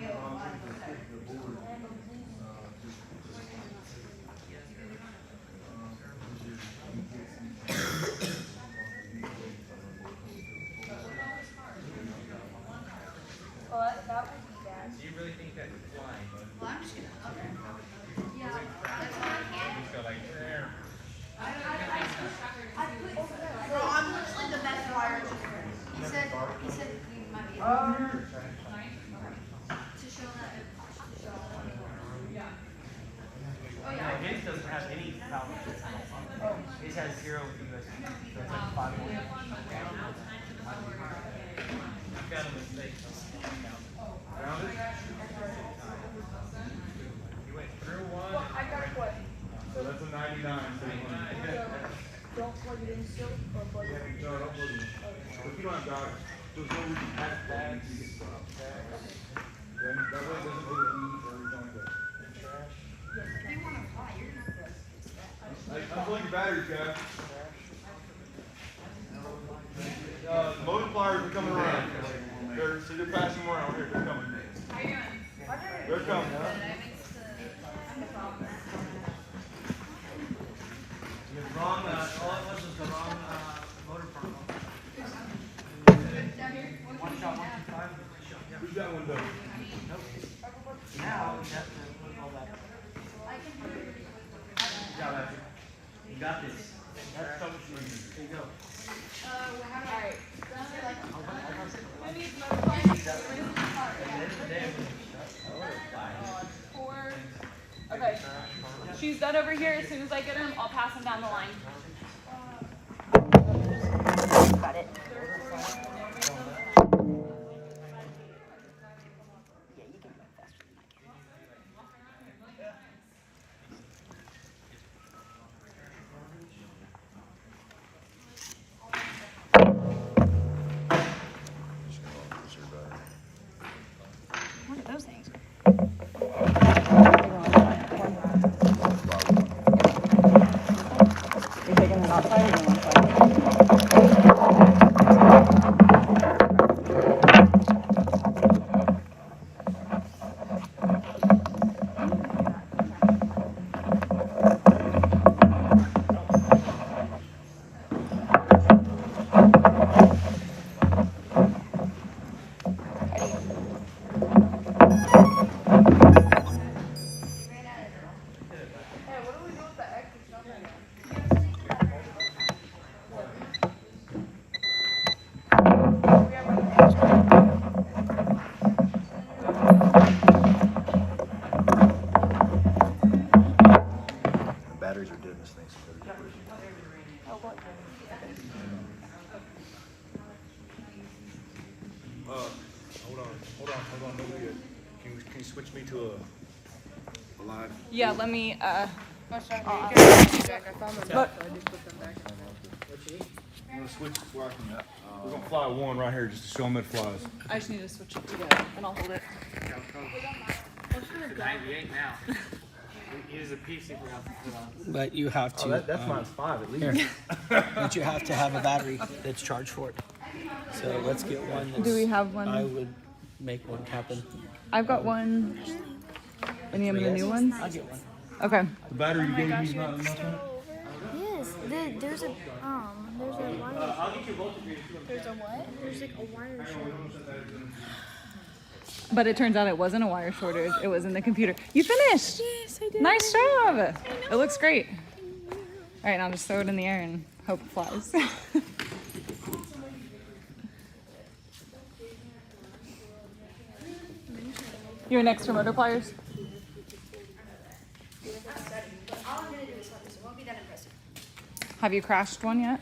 Well, that would be bad. Do you really think that could fly? Well, I'm just gonna. Okay. Yeah, that's what I can. You feel like there. Bro, I'm literally the best wire engineer. He said we might be able to show that. Oh yeah. His doesn't have any power. His has 0 USB. So it's like 5 volts. I've got a mistake. Found it? You went through one. I got a question. So that's a 99. Don't plug it in still, or plug it in. No, don't plug it in. If you don't have dollars, there's no reason to have bags. You get stuff. Then that way it doesn't overheat or anything like that. If you want to fly, you're gonna have to. Unplug your batteries, guys. The multipliers are coming around. See, they're passing around here. They're coming. How you doing? They're coming. Wrong, all it was the wrong motor part. One shot, 125. Who's that one done? Now, you have to put all that. You got this. That's troubleshooting. There you go. Alright. Who needs Four. Okay. She's done over here. As soon as I get him, I'll pass him down the line. Got it. What are those things? Hold on. No video. Can you switch me to a live? Yeah, let me. I'm gonna switch it so I can. We're gonna fly one right here just to show them it flies. I just need to switch it together, and I'll hold it. It's 98 now. Use a piece if we have to put on. But you have to. That's minus 5 at least. Here. But you have to have a battery that's charged for it. So let's get one. Do we have one? I would make one happen. I've got one. Any of the new ones? I'll get one. Okay. The battery you gave me is not enough. Yes, there's a wire. I'll get you both of you. There's a what? There's like a wire shortage. But it turns out it wasn't a wire shortage. It was in the computer. You finished. Yes, I did. Nice job. It looks great. All right, now just throw it in the air and hope it flies. You're next to motor pliers? All I'm gonna do is let this. It won't be that impressive. Have you crashed one yet?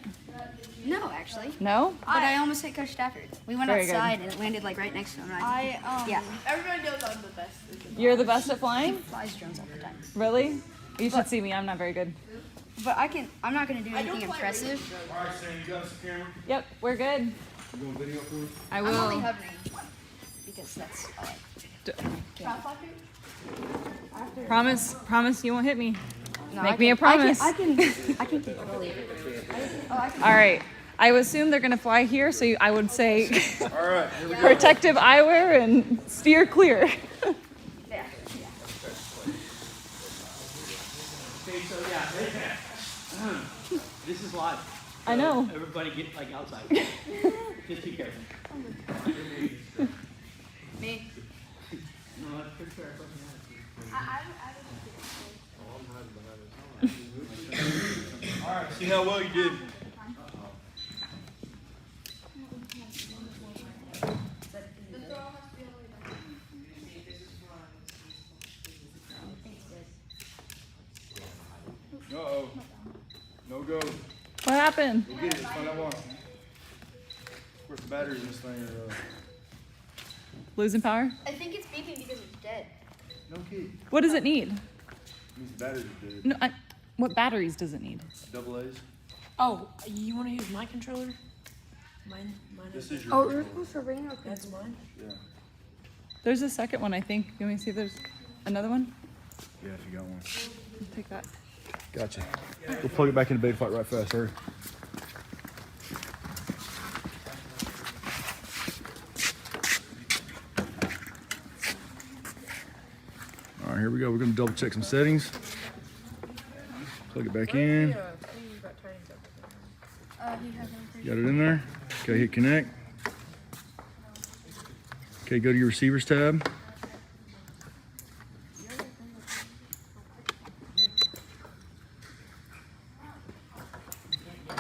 No, actually. No? But I almost hit Coach Stafford. We went Very good. outside and it landed like right next to him. Yeah. Everybody knows I'm the best. You're the best at flying? Flies drones all the time. Really? You should see me. I'm not very good. But I'm not gonna do anything impressive. All right, Sam, you got us a camera? Yep, we're good. You doing video for us? I I'm only will. hovering because that's all I. Promise you won't hit me. No, Make I me a can- promise. I can keep it rolling. All right. I assume they're gonna fly here, so I would say All right, here we go. protective eyewear and steer clear. Okay, so yeah, this is live. I know. Everybody get like outside. Just be careful. Me. No, that's pretty fair. All right, see how well you did. Uh-oh. No go. What happened? Go get it. Find out why. Of course, the batteries in this thing are... Losing power? I think it's beeping because it's dead. No kid. What does it need? Means the batteries are dead. No, what batteries does it need? Double A's. Oh, you want to use my controller? Mine This is your Oh, controller. we're supposed to ring up. That's mine. Yeah. There's a second one, I think. You want me to see if there's another one? Yeah, if you got one. I'll take that. Gotcha. We'll plug it back into beta flight right fast, hurry. All right, here we go. We're gonna double check some settings. Plug it back in. Got it in there. Okay, hit connect. Okay, go to your receivers tab.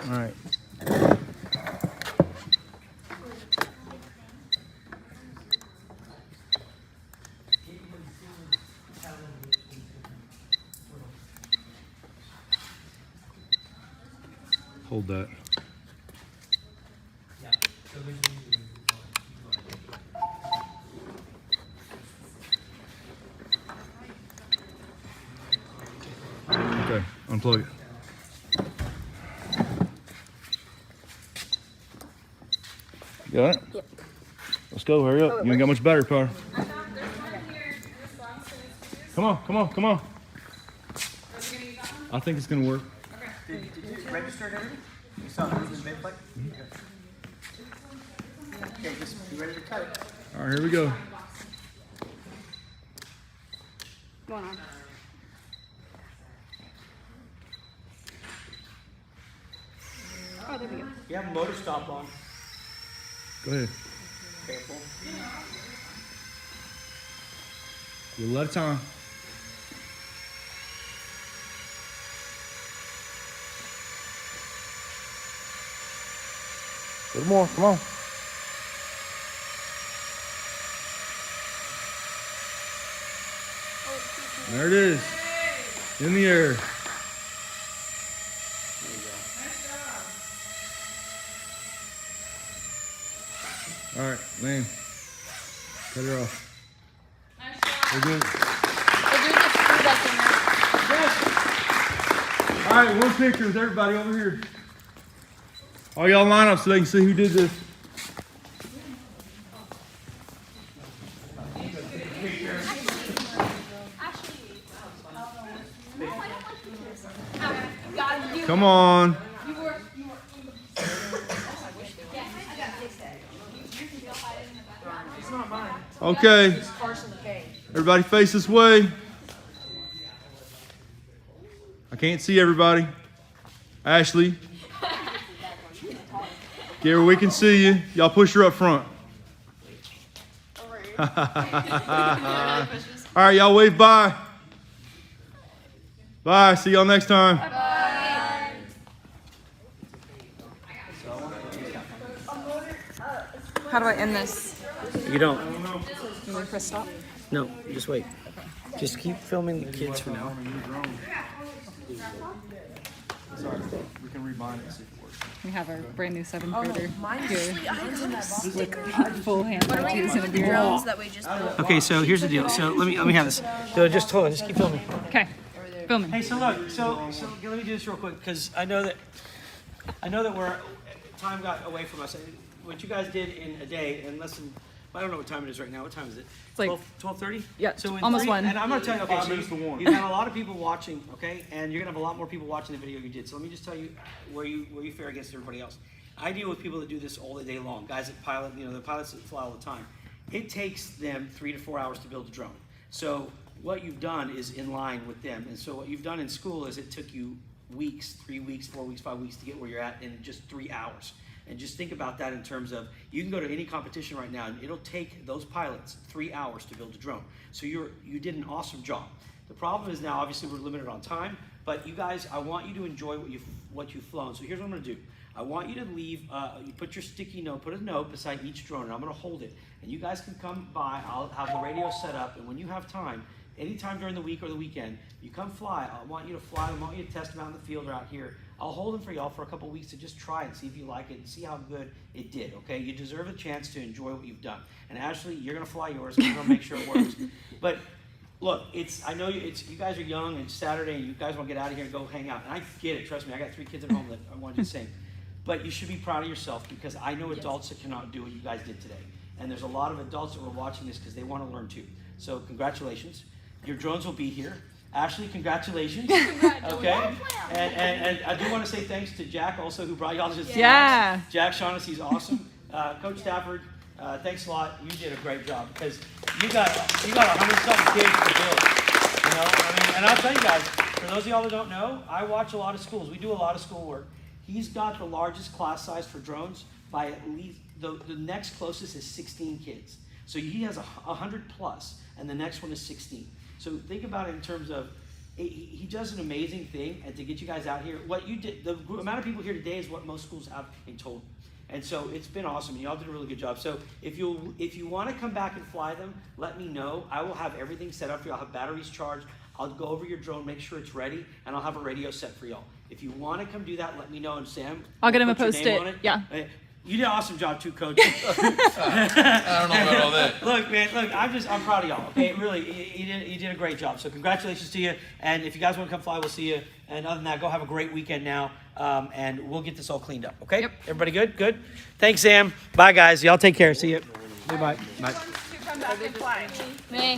All right. Hold that. Okay, unplug it. Got it? Yep. Let's go, hurry up. You ain't got much battery power. Come on, come on, come on. I think it's gonna work. Did you register and everything? You saw the movement beta flight? Okay, just be ready to cut it. All right, here we go. Going on. Oh, there we go. You have a motor stop on. Go ahead. Careful. A little at a time. A little more, come on. There it is. In the air. All right, Lane. Cut her off. We're good. We'll do the screw that's in there. All right, one picture with everybody over here. All y'all line up so they can see who did this. Come on. Okay. Everybody face this way. I can't see everybody. Ashley. Gary, we can see you. Y'all push her up front. All right, y'all wave bye. Bye. See y'all next time. Bye. How do I end this? You don't. You want to press stop? No, just wait. Just keep filming the kids for now. Sorry, we can rebind it and see if it works. We have our brand new 7th grader here with full hand tattoos and a beard. that we just Okay, so here's the deal. So let me have this. So just hold on, just keep filming. Okay, filming. Hey, so look, so let me do this real quick because I know that time got away from us. What you guys did in a day, in less than, I don't know what time it is right now. What time is it? It's like 12:30? Yeah, So in almost 1. And I'm going to tell you, okay, 5 so minutes to 1. you've had a lot of people watching, okay, and you're going to have a lot more people watching the video you did. So let me just tell you where you fare against everybody else. I deal with people that do this all the day long, guys that pilot, the pilots that fly all the time. It takes them 3 to 4 hours to build a drone. So what you've done is in line with them. And so what you've done in school is it took you weeks, 3 weeks, 4 weeks, 5 weeks to get where you're at in just 3 hours. And just think about that in terms of, you can go to any competition right now and it'll take those pilots 3 hours to build a drone. So you did an awesome job. The problem is now, obviously we're limited on time, but you guys, I want you to enjoy what you've flown. So here's what I'm gonna do. I want you to leave, you put your sticky note, put a note beside each drone, and I'm gonna hold it. And you guys can come by, I'll have the radio set up, and when you have time, anytime during the week or the weekend, you come fly. I want you to fly them, I want you to test them out in the field or out here. I'll hold them for y'all for a couple weeks to just try and see if you like it and see how good it did, okay? You deserve a chance to enjoy what you've done. And Ashley, you're gonna fly yours, we're gonna make sure it works. But look, I know you guys are young and it's Saturday and you guys wanna get out of here and go hang out. And I get it, trust me, I got 3 kids at home that I want to do the same. But you should be proud of yourself because I know adults that cannot do what you guys did today. And there's a lot of adults that were watching this because they wanna learn too. So congratulations. Your drones will be here. Ashley, congratulations. Okay. And I do want to say thanks to Jack also who brought y'all this. Yeah. Jack Shaughnessy's awesome. Coach Stafford, thanks a lot. You did a great job because you got 100-something kids to build. And I'll tell you guys, for those of y'all that don't know, I watch a lot of schools. We do a lot of school work. He's got the largest class size for drones by at least the next closest is 16 kids. So he has 100 plus, and the next one is 16. So think about it in terms of, he does an amazing thing, and to get you guys out here, what you did, the amount of people here today is what most schools have in total. And so it's been awesome, and y'all did a really good job. So if you want to come back and fly them, let me know. I will have everything set up for you. I'll have batteries charged. I'll go over your drone, make sure it's ready, and I'll have a radio set for y'all. If you want to come do that, let me know, and Sam, I'll get him a put your name Post-it. on it. Yeah. You did an awesome job too, Coach. I don't know about all that. Look, man, I'm proud of y'all. Okay, really, you did a great job. So congratulations to you. And if you guys want to come fly, we'll see you. And other than that, go have a great weekend now. And we'll get this all cleaned up. Okay? Yep. Everybody good? Good. Thanks, Sam. Bye, guys. Y'all take care. See you. Bye. Bye. Me.